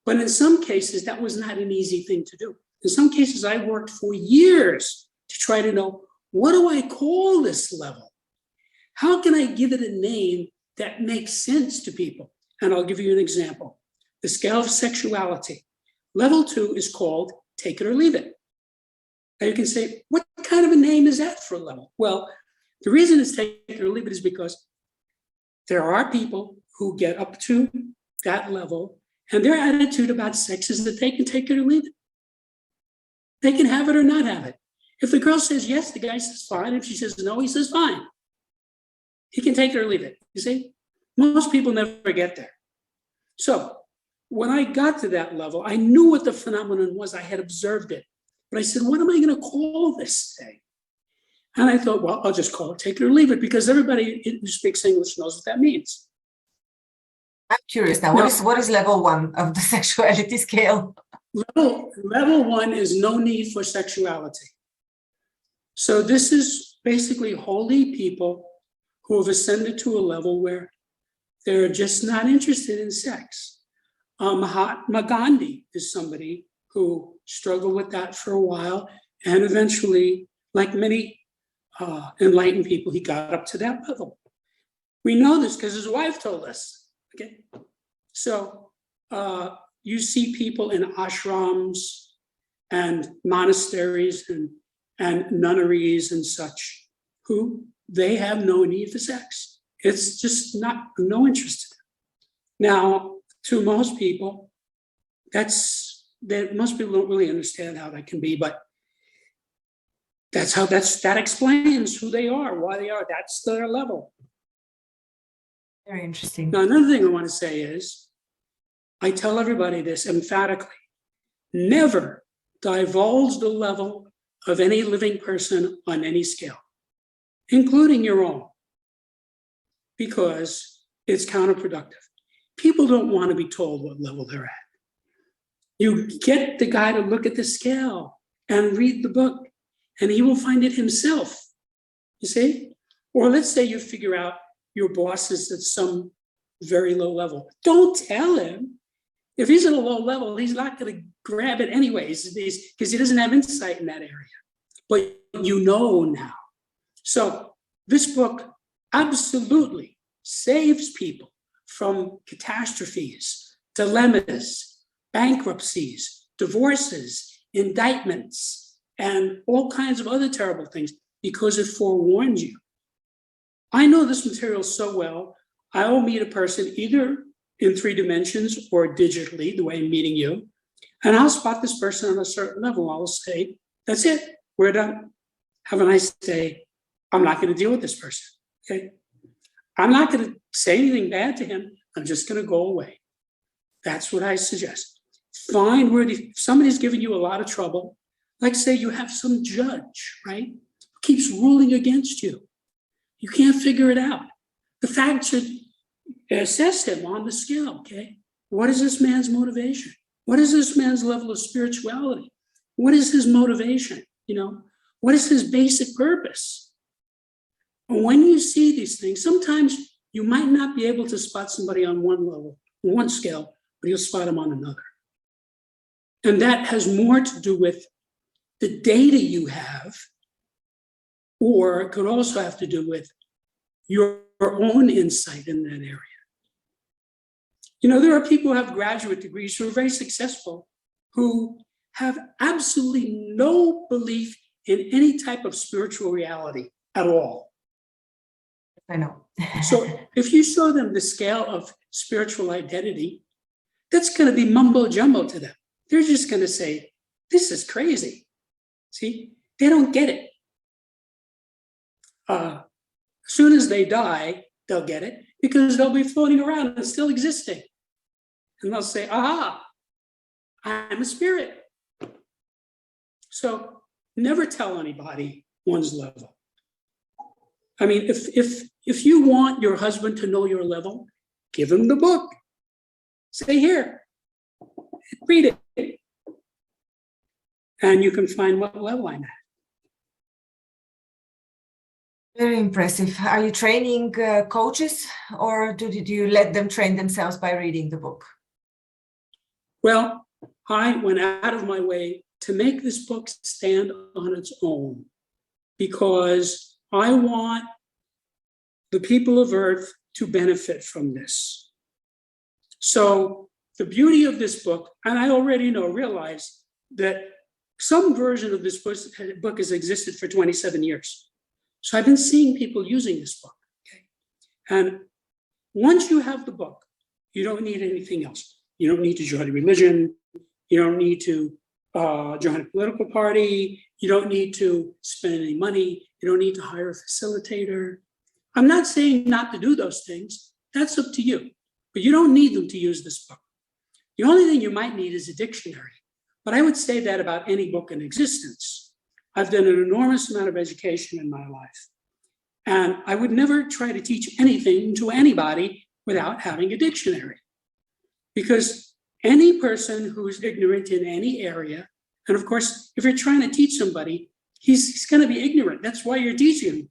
But in some cases, that was not an easy thing to do. In some cases, I worked for years to try to know, what do I call this level? How can I give it a name that makes sense to people? And I'll give you an example. The scale of sexuality. Level 2 is called take it or leave it. Now you can say, what kind of a name is that for a level? Well, the reason it's take it or leave it is because there are people who get up to that level and their attitude about sex is that they can take it or leave it. They can have it or not have it. If the girl says yes, the guy says fine. If she says no, he says fine. He can take it or leave it, you see? Most people never get there. So when I got to that level, I knew what the phenomenon was. I had observed it. But I said, what am I going to call this thing? And I thought, well, I'll just call it take it or leave it, because everybody who speaks English knows what that means. I'm curious now, what is level 1 of the sexuality scale? Level 1 is no need for sexuality. So this is basically holy people who have ascended to a level where they're just not interested in sex. Mahatma Gandhi is somebody who struggled with that for a while, and eventually, like many enlightened people, he got up to that level. We know this because his wife told us. Okay, so you see people in ashrams and monasteries and nunneries and such who they have no need for sex. It's just no interest in it. Now, to most people, most people don't really understand how that can be, but that explains who they are, why they are. That's their level. Very interesting. Now, another thing I want to say is, I tell everybody this emphatically: never divulge the level of any living person on any scale. including your own, because it's counterproductive. People don't want to be told what level they're at. You get the guy to look at the scale and read the book, and he will find it himself, you see? Or let's say you figure out your boss is at some very low level. Don't tell him. If he's at a low level, he's not going to grab it anyways, because he doesn't have insight in that area. But you know now. So this book absolutely saves people from catastrophes, dilemmas, bankruptcies, divorces, indictments, and all kinds of other terrible things, because it forewarns you. I know this material so well, I will meet a person either in 3 dimensions or digitally, the way I'm meeting you, and I'll spot this person on a certain level. I'll say, that's it, we're done. Have a nice day. I'm not going to deal with this person, okay? I'm not going to say anything bad to him. I'm just going to go away. That's what I suggest. Find where somebody's giving you a lot of trouble. Like say you have some judge, right? Keeps ruling against you. You can't figure it out. The fact should assess him on the scale, okay? What is this man's motivation? What is this man's level of spirituality? What is his motivation? You know, what is his basic purpose? And when you see these things, sometimes you might not be able to spot somebody on one level, one scale, but you'll spot them on another. And that has more to do with the data you have, or it could also have to do with your own insight in that area. You know, there are people who have graduate degrees who are very successful, who have absolutely no belief in any type of spiritual reality at all. I know. So if you show them the scale of spiritual identity, that's going to be mumbo jumbo to them. They're just going to say, this is crazy. See, they don't get it. As soon as they die, they'll get it, because they'll be floating around and still existing. And they'll say, aha, I'm a spirit. So never tell anybody one's level. I mean, if you want your husband to know your level, give him the book. Say, here, read it. And you can find what level I'm at. Very impressive. Are you training coaches, or do you let them train themselves by reading the book? Well, I went out of my way to make this book stand on its own, because I want the people of Earth to benefit from this. So the beauty of this book, and I already realize that some version of this book has existed for 27 years. So I've been seeing people using this book, okay? And once you have the book, you don't need anything else. You don't need to join a religion. You don't need to join a political party. You don't need to spend any money. You don't need to hire a facilitator. I'm not saying not to do those things. That's up to you. But you don't need them to use this book. The only thing you might need is a dictionary. But I would say that about any book in existence. I've done an enormous amount of education in my life. And I would never try to teach anything to anybody without having a dictionary. Because any person who is ignorant in any area, and of course, if you're trying to teach somebody, he's going to be ignorant. That's why you're teaching him.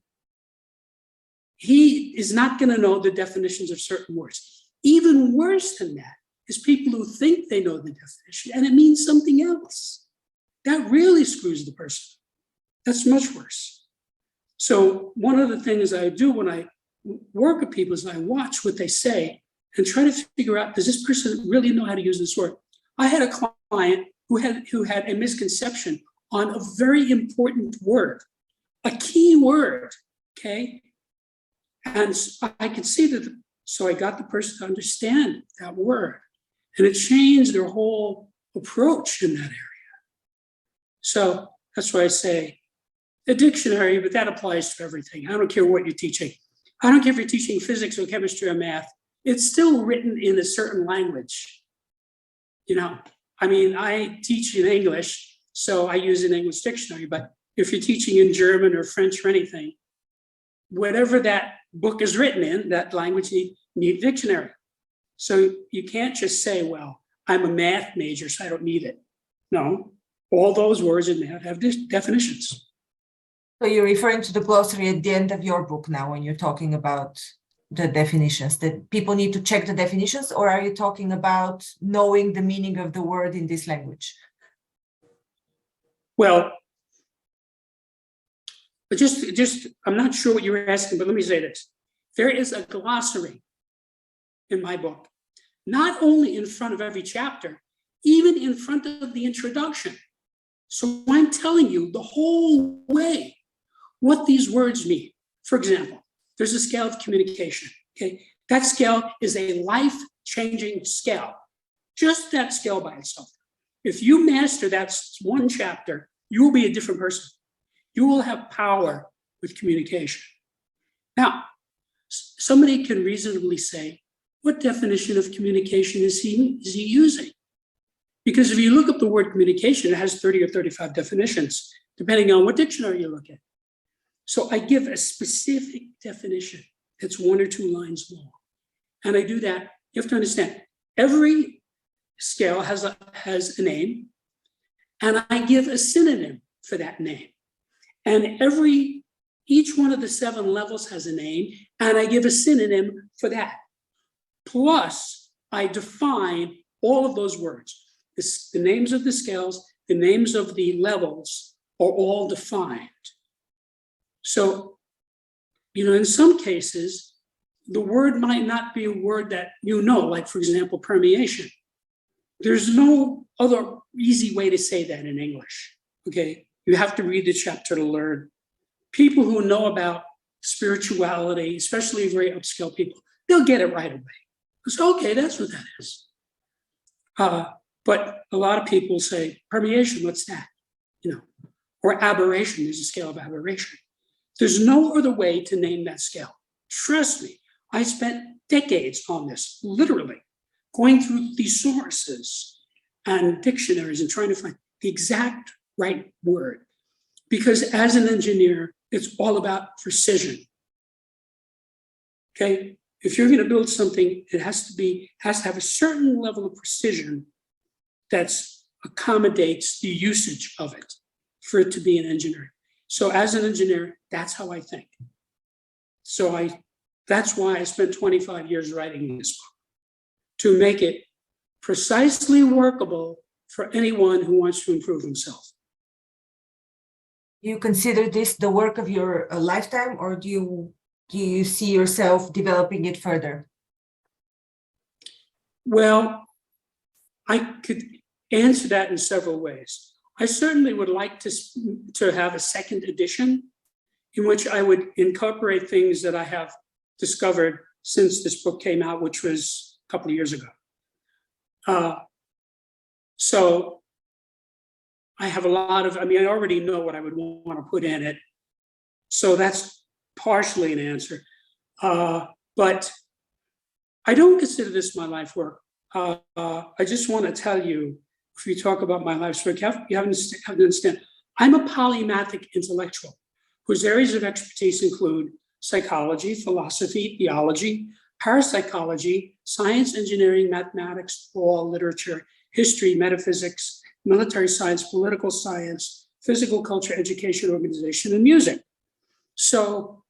He is not going to know the definitions of certain words. Even worse than that is people who think they know the definition and it means something else. That really screws the person. That's much worse. So one of the things I do when I work with people is I watch what they say and try to figure out, does this person really know how to use this word? I had a client who had a misconception on a very important word, a key word, okay? And I could see that, so I got the person to understand that word. And it changed their whole approach in that area. So that's why I say a dictionary, but that applies to everything. I don't care what you're teaching. I don't care if you're teaching physics or chemistry or math. It's still written in a certain language. You know, I mean, I teach in English, so I use an English dictionary, but if you're teaching in German or French or anything, whatever that book is written in, that language need dictionary. So you can't just say, well, I'm a math major, so I don't need it. No, all those words in math have definitions. So you're referring to the glossary at the end of your book now when you're talking about the definitions, that people need to check the definitions, or are you talking about knowing the meaning of the word in this language? Well, but just I'm not sure what you were asking, but let me say this. There is a glossary in my book, not only in front of every chapter, even in front of the introduction. So I'm telling you the whole way what these words mean. For example, there's a scale of communication, okay? That scale is a life-changing scale, just that scale by itself. If you master that one chapter, you will be a different person. You will have power with communication. Now, somebody can reasonably say, what definition of communication is he using? Because if you look up the word communication, it has 30 or 35 definitions, depending on what dictionary you look at. So I give a specific definition that's 1 or 2 lines long. And I do that. You have to understand, every scale has a name, and I give a synonym for that name. And each one of the 7 levels has a name, and I give a synonym for that. Plus, I define all of those words. The names of the scales, the names of the levels are all defined. So, in some cases, the word might not be a word that like, for example, permeation. There's no other easy way to say that in English, okay? You have to read the chapter to learn. People who know about spirituality, especially very upscale people, they'll get it right away. So, okay, that's what that is. But a lot of people say, permeation, what's that? Or aberration, there's a scale of aberration. There's no other way to name that scale. Trust me, I spent decades on this, literally, going through thesauruses and dictionaries and trying to find the exact right word. Because as an engineer, it's all about precision. Okay? If you're going to build something, it has to have a certain level of precision that accommodates the usage of it for it to be an engineer. So as an engineer, that's how I think. So that's why I spent 25 years writing this book, to make it precisely workable for anyone who wants to improve himself. You consider this the work of your lifetime, or do you see yourself developing it further? Well, I could answer that in several ways. I certainly would like to have a second edition in which I would incorporate things that I have discovered since this book came out, which was a couple of years ago. So I have I already know what I would want to put in it. So that's partially an answer. But I don't consider this my life work. I just want to tell you, if you talk about my life's work, you have to understand, I'm a polymathic intellectual whose areas of expertise include psychology, philosophy, theology, parapsychology, science, engineering, mathematics, law, literature, history, metaphysics, military science, political science, physical culture, education, organization, and music. So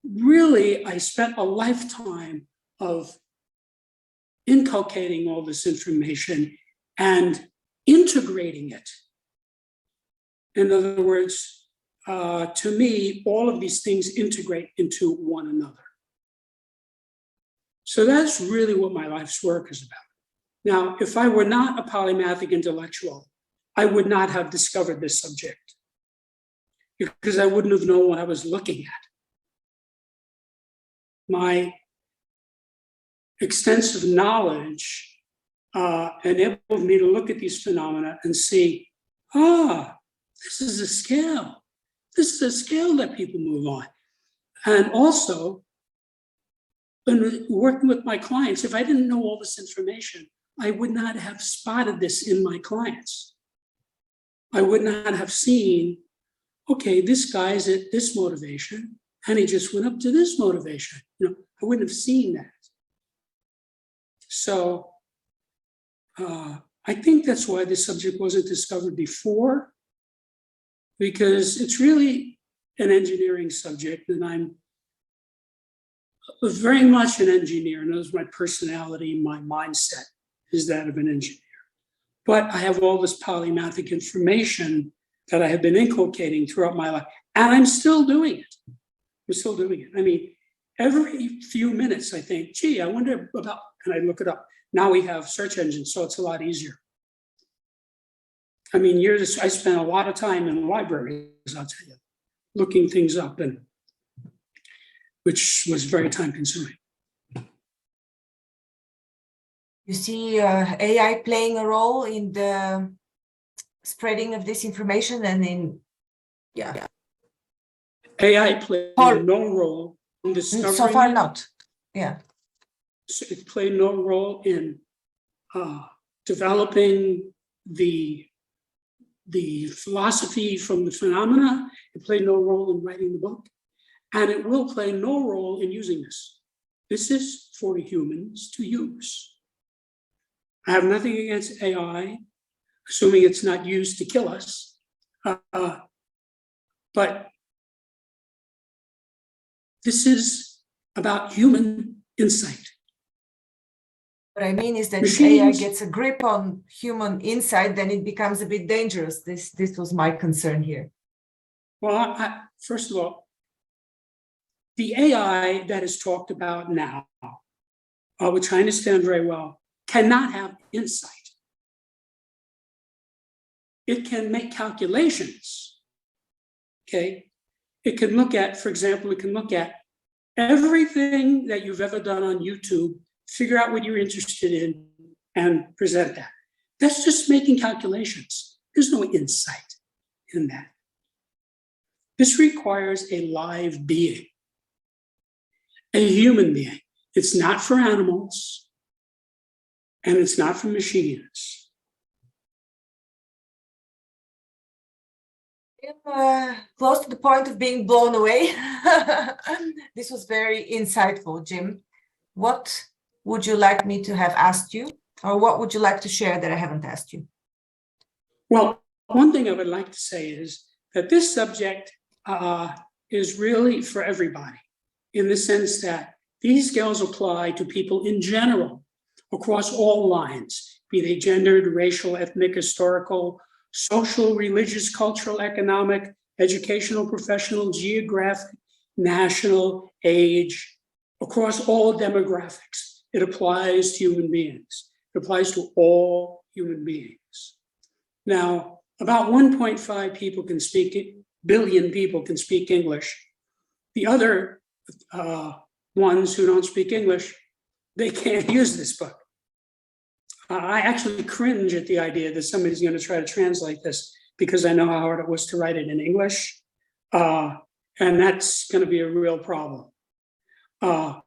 really, I spent a lifetime of inculcating all this information and integrating it. In other words, to me, all of these things integrate into one another. So that's really what my life's work is about. Now, if I were not a polymathic intellectual, I would not have discovered this subject because I wouldn't have known what I was looking at. My extensive knowledge enabled me to look at these phenomena and see, this is a scale. This is a scale that people move on. And also, when working with my clients, if I didn't know all this information, I would not have spotted this in my clients. I would not have seen, okay, this guy's at this motivation, and he just went up to this motivation. You know, I wouldn't have seen that. So I think that's why this subject wasn't discovered before, because it's really an engineering subject, and I'm very much an engineer, and that's my personality, my mindset is that of an engineer. But I have all this polymathic information that I have been inculcating throughout my life, and I'm still doing it. I'm still doing it. I mean, every few minutes I think, gee, I wonder about, and I look it up. Now we have search engines, so it's a lot easier. I mean, I spent a lot of time in libraries, I'll tell you, looking things up, and which was very time consuming. You see AI playing a role in the spreading of this information and in, yeah. AI played no role in discovering. So far not, yeah. So it played no role in developing the philosophy from the phenomena. It played no role in writing the book, and it will play no role in using this. This is for humans to use. I have nothing against AI, assuming it's not used to kill us, but this is about human insight. What I mean is that if Machines, AI gets a grip on human insight, then it becomes a bit dangerous. This was my concern here. Well, first of all, the AI that is talked about now, which I understand very well, cannot have insight. It can make calculations, okay? It can look at, for example, it can look at everything that you've ever done on YouTube, figure out what you're interested in, and present that. That's just making calculations. There's no insight in that. This requires a live being, a human being. It's not for animals, and it's not for machines. I'm close to the point of being blown away. This was very insightful, Jim. What would you like me to have asked you, or what would you like to share that I haven't asked you? Well, one thing I would like to say is that this subject is really for everybody, in the sense that these skills apply to people in general, across all lines, be they gendered, racial, ethnic, historical, social, religious, cultural, economic, educational, professional, geographic, national, age, across all demographics. It applies to human beings. It applies to all human beings. Now, about 1.5 billion people can speak English. The other ones who don't speak English, they can't use this book. I actually cringe at the idea that somebody's going to try to translate this, because I know how hard it was to write it in English. And that's going to be a real problem. I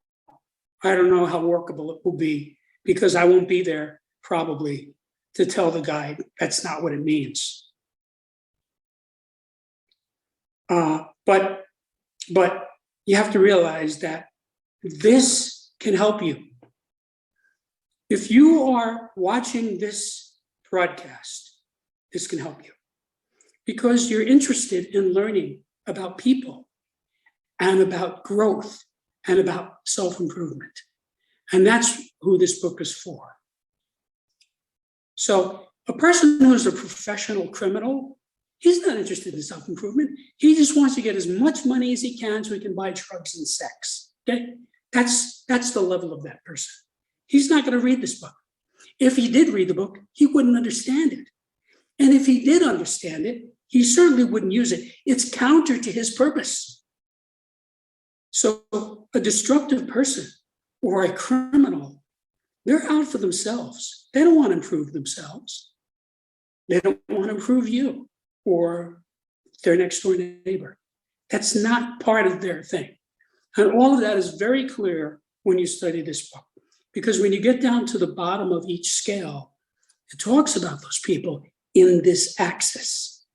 don't know how workable it will be, because I won't be there probably to tell the guy that's not what it means. But you have to realize that this can help you. If you are watching this broadcast, this can help you, because you're interested in learning about people and about growth and about self-improvement. And that's who this book is for. So a person who is a professional criminal, he's not interested in self-improvement. He just wants to get as much money as he can so he can buy drugs and sex. Okay? That's the level of that person. He's not going to read this book. If he did read the book, he wouldn't understand it. And if he did understand it, he certainly wouldn't use it. It's counter to his purpose. So a destructive person or a criminal, they're out for themselves. They don't want to improve themselves. They don't want to improve you or their next door neighbor. That's not part of their thing. And all of that is very clear when you study this book. Because when you get down to the bottom of each scale, it talks about those people in this axis.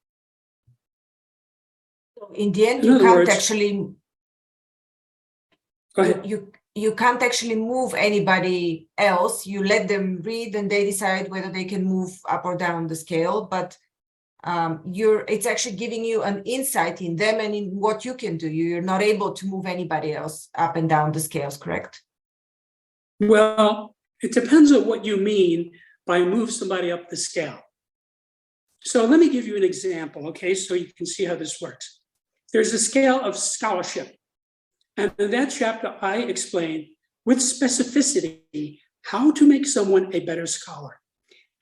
In the end, you can't actually Go ahead. You can't actually move anybody else. You let them read and they decide whether they can move up or down the scale, but it's actually giving you an insight in them and in what you can do. You're not able to move anybody else up and down the scales, correct? Well, it depends on what you mean by move somebody up the scale. So let me give you an example, okay, so you can see how this works. There's a scale of scholarship. And in that chapter, I explain with specificity how to make someone a better scholar.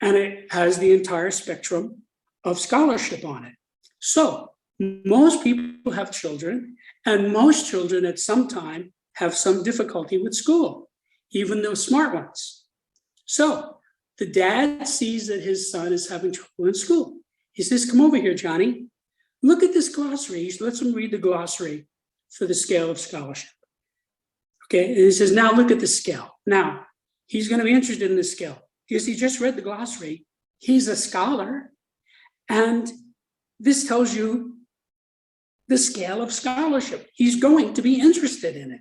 And it has the entire spectrum of scholarship on it. So most people have children, and most children at some time have some difficulty with school, even those smart ones. So the dad sees that his son is having trouble in school. He says, come over here, Johnny. Look at this glossary. He lets him read the glossary for the scale of scholarship. Okay, and he says, now look at the scale. Now, he's going to be interested in the scale because he just read the glossary. He's a scholar, and this tells you the scale of scholarship. He's going to be interested in it.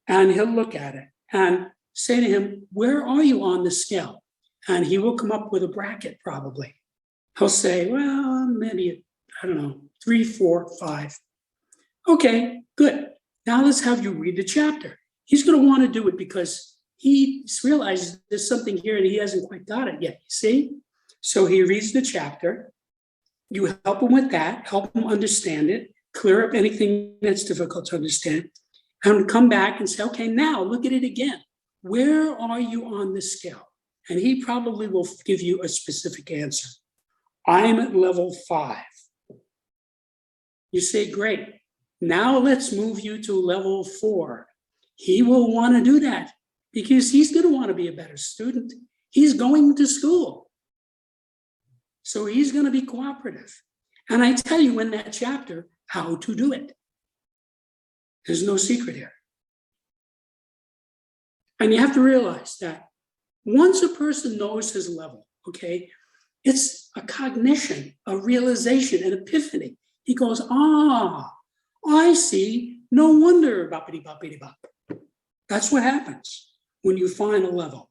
And he'll look at it and say to him, where are you on the scale? And he will come up with a bracket probably. He'll say, well, maybe, I don't know, 3, 4, 5. Okay, good. Now let's have you read the chapter. He's going to want to do it because he realizes there's something here and he hasn't quite got it yet, you see? So he reads the chapter. You help him with that, help him understand it, clear up anything that's difficult to understand, and come back and say, okay, now look at it again. Where are you on the scale? And he probably will give you a specific answer. I'm at level 5. You say, great. Now let's move you to level 4. He will want to do that because he's going to want to be a better student. He's going to school. So he's going to be cooperative. And I tell you in that chapter how to do it. There's no secret here. And you have to realize that once a person knows his level, okay, it's a cognition, a realization, an epiphany. He goes, I see. No wonder, boppity-boppity-bop. That's what happens when you find a level.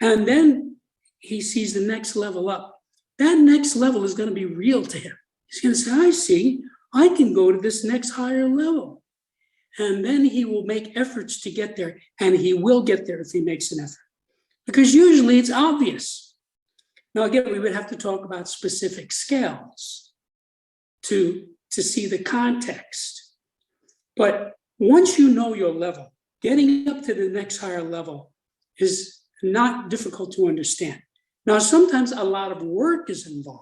And then he sees the next level up. That next level is going to be real to him. He's going to say, I see. I can go to this next higher level. And then he will make efforts to get there. And he will get there if he makes an effort. Because usually it's obvious. Now, again, we would have to talk about specific scales to see the context. But once you know your level, getting up to the next higher level is not difficult to understand. Now, sometimes a lot of work is involved.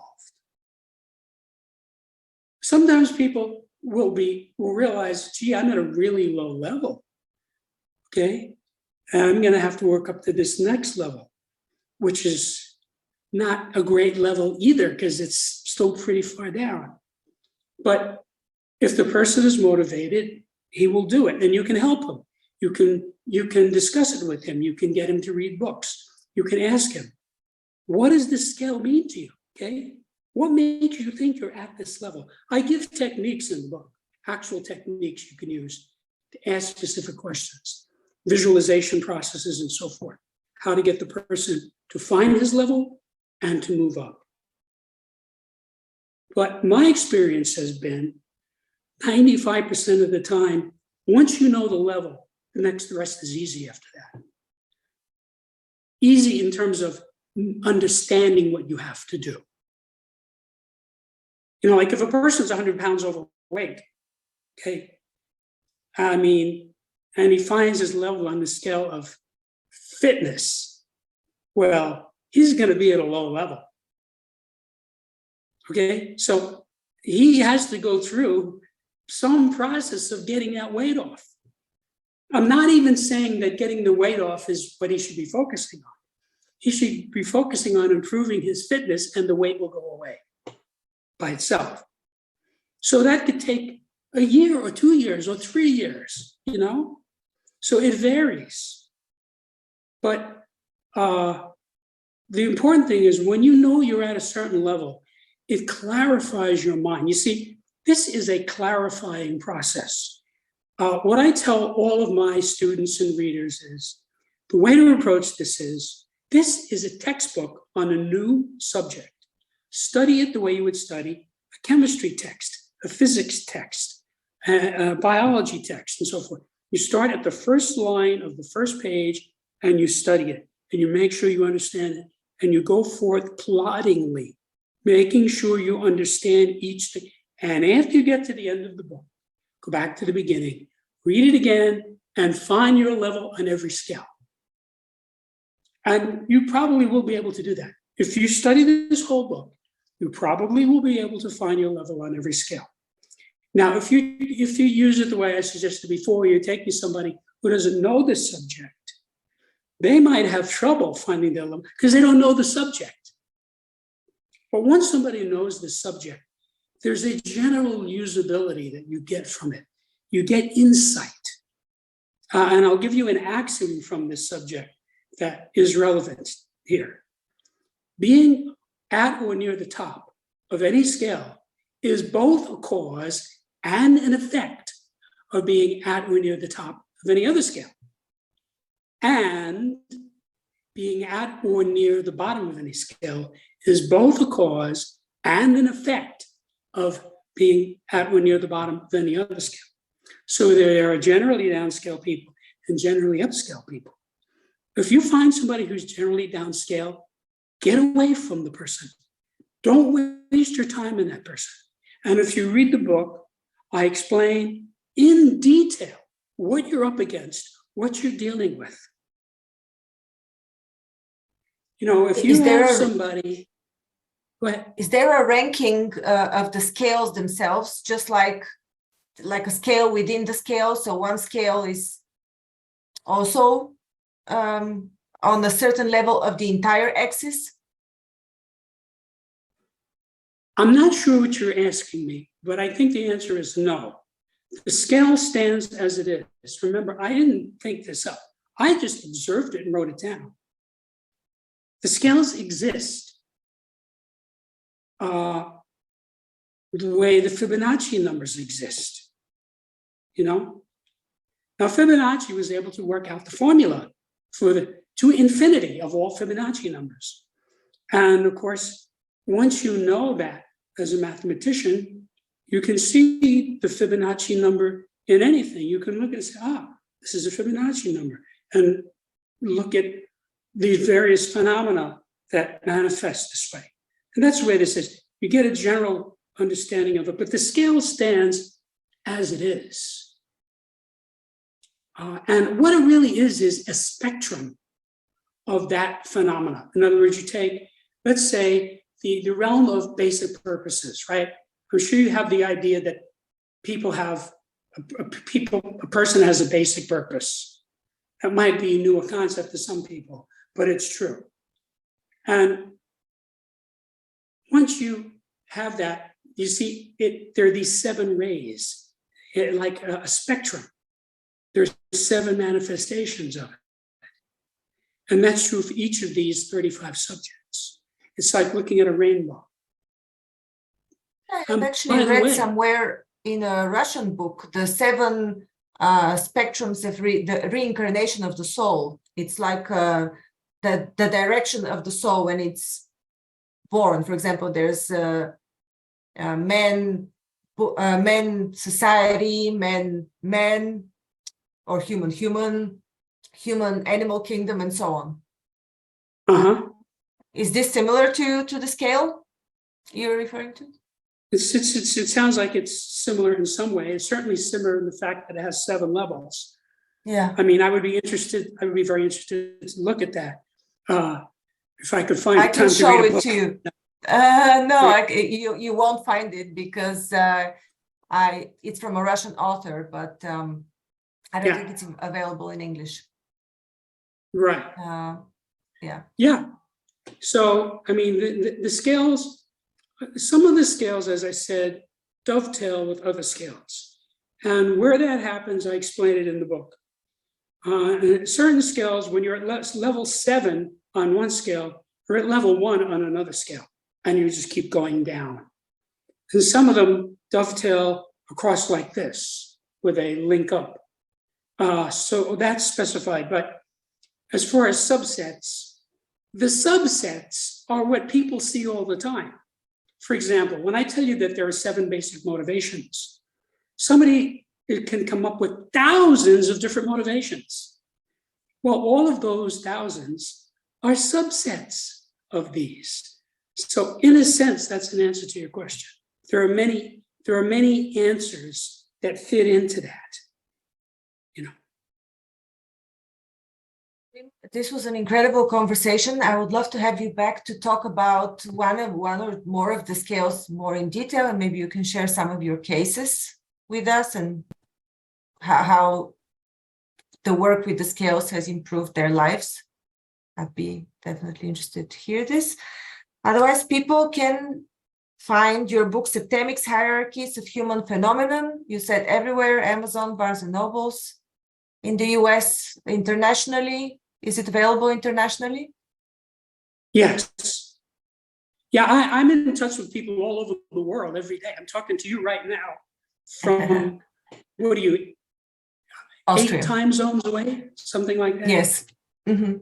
Sometimes people will realize, gee, I'm at a really low level, okay? And I'm gonna have to work up to this next level, which is not a great level either because it's still pretty far down. But if the person is motivated, he will do it, and you can help him. You can discuss it with him. You can get him to read books. You can ask him, what does this scale mean to you, okay? What makes you think you're at this level? I give techniques in the book, actual techniques you can use to ask specific questions, visualization processes and so forth, how to get the person to find his level and to move up. But my experience has been 95% of the time, once you know the level, the rest is easy after that. Easy in terms of understanding what you have to do. You know, like if a person's 100 pounds overweight, okay, I mean, and he finds his level on the scale of fitness, well, he's going to be at a low level. Okay, so he has to go through some process of getting that weight off. I'm not even saying that getting the weight off is what he should be focusing on. He should be focusing on improving his fitness, and the weight will go away by itself. So that could take a year or 2 years or 3 years, you know? So it varies. But the important thing is when you know you're at a certain level, it clarifies your mind. You see, this is a clarifying process. What I tell all of my students and readers is the way to approach this is a textbook on a new subject. Study it the way you would study a chemistry text, a physics text, a biology text, and so forth. You start at the first line of the first page and you study it, and you make sure you understand it, and you go forth ploddingly, making sure you understand each thing. And after you get to the end of the book, go back to the beginning, read it again, and find your level on every scale. And you probably will be able to do that. If you study this whole book, you probably will be able to find your level on every scale. Now, if you use it the way I suggested before, you're taking somebody who doesn't know this subject, they might have trouble finding their level because they don't know the subject. But once somebody knows the subject, there's a general usability that you get from it. You get insight. And I'll give you an axiom from this subject that is relevant here. Being at or near the top of any scale is both a cause and an effect of being at or near the top of any other scale. And being at or near the bottom of any scale is both a cause and an effect of being at or near the bottom of any other scale. So there are generally downscale people and generally upscale people. If you find somebody who's generally downscale, get away from the person. Don't waste your time in that person. And if you read the book, I explain in detail what you're up against, what you're dealing with. You know, if you have somebody, go ahead. Is there a ranking of the scales themselves, just like a scale within the scale? So one scale is also on a certain level of the entire axis? I'm not sure what you're asking me, but I think the answer is no. The scale stands as it is. Remember, I didn't think this up. I just observed it and wrote it down. The scales exist the way the Fibonacci numbers exist, you know? Now, Fibonacci was able to work out the formula to infinity of all Fibonacci numbers. And of course, once you know that as a mathematician, you can see the Fibonacci number in anything. You can look and say, this is a Fibonacci number, and look at these various phenomena that manifest this way. And that's the way this is. You get a general understanding of it, but the scale stands as it is. And what it really is a spectrum of that phenomena. In other words, you take, let's say, the realm of basic purposes, right? I'm sure you have the idea that a person has a basic purpose. That might be a newer concept to some people, but it's true. And once you have that, you see there are these 7 rays, like a spectrum. There's 7 manifestations of it. And that's true for each of these 35 subjects. It's like looking at a rainbow. I've actually read somewhere in a Russian book, the 7 spectrums of the reincarnation of the soul. It's like the direction of the soul when it's born. For example, there's men, society, men, or human, animal kingdom, and so on. Uh-huh. Is this similar to the scale you're referring to? It sounds like it's similar in some way. It's certainly similar in the fact that it has 7 levels. Yeah. I mean, I would be very interested to look at that. If I could find I can show it to you. No, Yeah. you won't find it because it's from a Russian author, but I don't think it's available in English. Right. Yeah. Yeah. So, I mean, the scales, some of the scales, as I said, dovetail with other scales. And where that happens, I explain it in the book. Certain scales, when you're at level 7 on one scale, you're at level 1 on another scale, and you just keep going down. And some of them dovetail across like this. with a link up. So that's specified. But as far as subsets, the subsets are what people see all the time. For example, when I tell you that there are 7 basic motivations, somebody can come up with thousands of different motivations. Well, all of those thousands are subsets of these. So in a sense, that's an answer to your question. There are many answers that fit into that, you know. This was an incredible conversation. I would love to have you back to talk about one or more of the scales more in detail, and maybe you can share some of your cases with us and how the work with the scales has improved their lives. I'd be definitely interested to hear this. Otherwise, people can find your book, Septemics, Hierarchies of Human Phenomenon. You said everywhere, Amazon, Barnes and Nobles, in the US, internationally. Is it available internationally? Yes. Yeah, I'm in touch with people all over the world every day. I'm talking to you right now from, what are you, Austria. 8 time zones away? Something like that? Yes. Mm-hmm.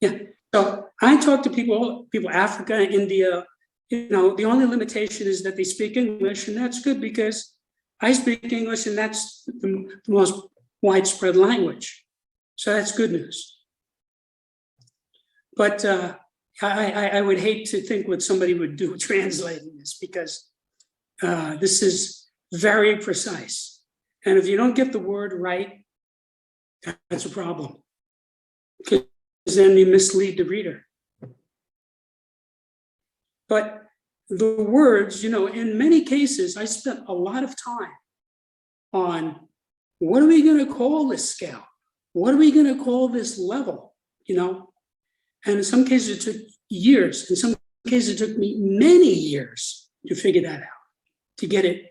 Yeah. So I talk to people, Africa, India. You know, the only limitation is that they speak English, and that's good because I speak English, and that's the most widespread language. So that's good news. But I would hate to think what somebody would do translating this, because this is very precise. And if you don't get the word right, that's a problem, because then you mislead the reader. But the words, you know, in many cases, I spent a lot of time on what are we going to call this scale? What are we going to call this level? You know, and in some cases it took years. In some cases it took me many years to figure that out, to get it,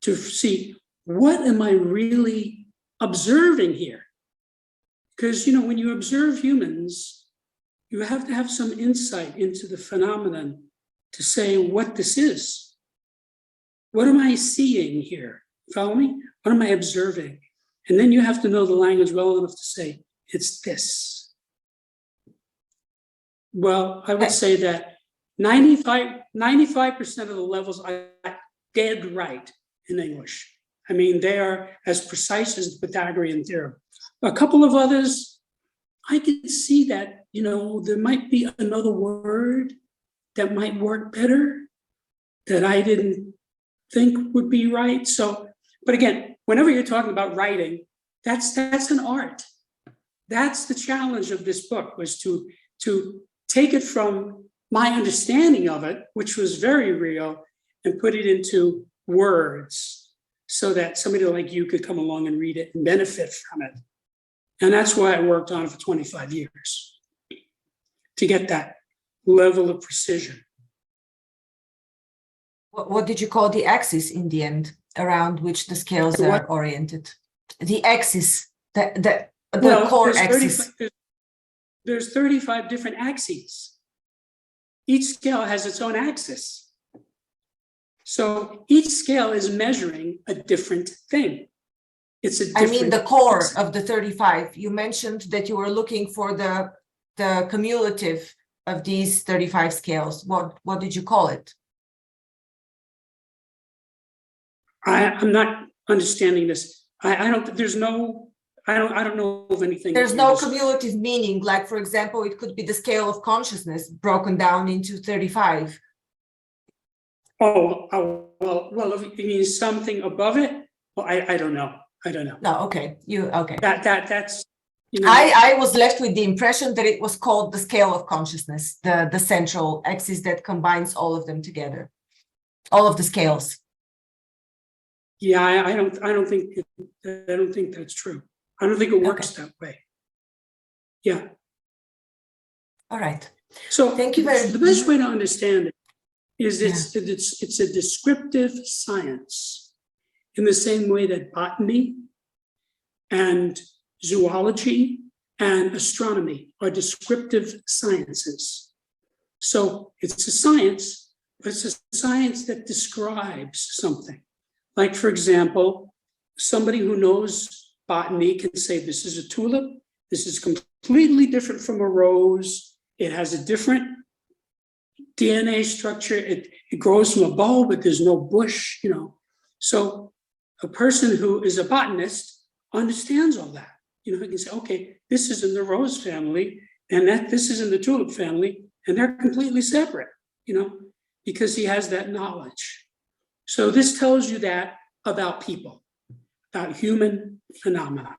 to see what am I really observing here? Because, you know, when you observe humans, you have to have some insight into the phenomenon to say what this is. What am I seeing here? Follow me? What am I observing? And then you have to know the language well enough to say, it's this. Well, I would say that 95% of the levels I got dead right in English. I mean, they are as precise as the Pythagorean theorem. A couple of others, I could see that, you know, there might be another word that might work better that I didn't think would be right. So, but again, whenever you're talking about writing, that's an art. That's the challenge of this book, was to take it from my understanding of it, which was very real, and put it into words so that somebody like you could come along and read it and benefit from it. And that's why I worked on it for 25 years, to get that level of precision. What did you call the axis in the end around which the scales are oriented? The axis, the core axis. There's 35 different axes. Each scale has its own axis. So each scale is measuring a different thing. It's a different, I mean, the core of the 35. You mentioned that you were looking for the cumulative of these 35 scales. What did you call it? I'm not understanding this. I don't know of anything. There's no cumulative meaning. Like, for example, it could be the scale of consciousness broken down into 35. Well, if you mean something above it, well, I don't know. No, okay. Okay. That's, you know. I was left with the impression that it was called the scale of consciousness, the central axis that combines all of them together, all of the scales. Yeah, I don't think that's true. I don't think it works that way. Yeah. All right. So thank you very much. The best way to understand it is it's a descriptive science, in the same way that botany and zoology and astronomy are descriptive sciences. So it's a science, but it's a science that describes something. Like, for example, somebody who knows botany can say, this is a tulip. This is completely different from a rose. It has a different DNA structure. It grows from a bulb, but there's no bush, So a person who is a botanist understands all that. He can say, okay, this is in the rose family, and this is in the tulip family, and they're completely separate, because he has that knowledge. So this tells you that about people, about human phenomena.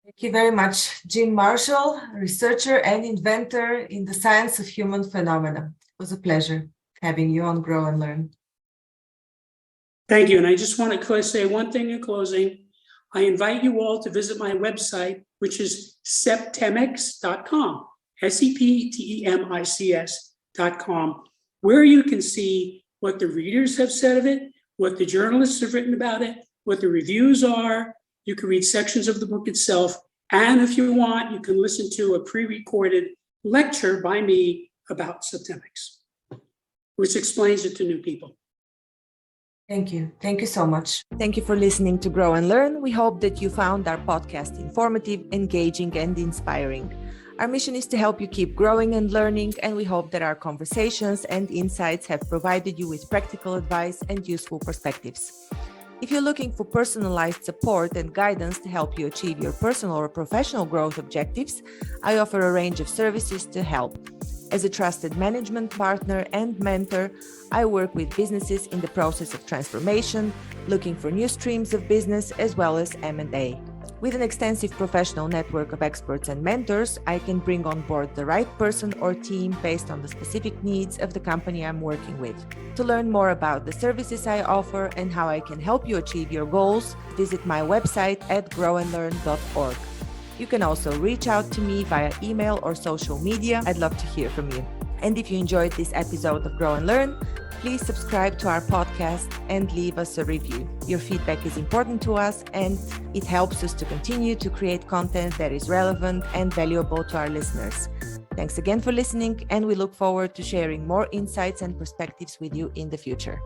Thank you very much, Jim Marshall, researcher and inventor in the science of human phenomena. It was a pleasure having you on Grow and Learn. Thank you. And I just want to say one thing in closing. I invite you all to visit my website, which is septemics.com, septemics.com, where you can see what the readers have said of it, what the journalists have written about it, what the reviews are. You can read sections of the book itself. And if you want, you can listen to a pre-recorded lecture by me about Septemics, which explains it to new people. Thank you. Thank you so much. Thank you for listening to Grow and Learn. We hope that you found our podcast informative, engaging, and inspiring. Our mission is to help you keep growing and learning, and we hope that our conversations and insights have provided you with practical advice and useful perspectives. If you're looking for personalized support and guidance to help you achieve your personal or professional growth objectives, I offer a range of services to help. As a trusted management partner and mentor, I work with businesses in the process of transformation, looking for new streams of business, as well as M&A. With an extensive professional network of experts and mentors, I can bring on board the right person or team based on the specific needs of the company I'm working with. To learn more about the services I offer and how I can help you achieve your goals, visit my website at grownlearn.org. You can also reach out to me via email or social media. I'd love to hear from you. And if you enjoyed this episode of Grow and Learn, please subscribe to our podcast and leave us a review. Your feedback is important to us, and it helps us to continue to create content that is relevant and valuable to our listeners. Thanks again for listening, and we look forward to sharing more insights and perspectives with you in the future.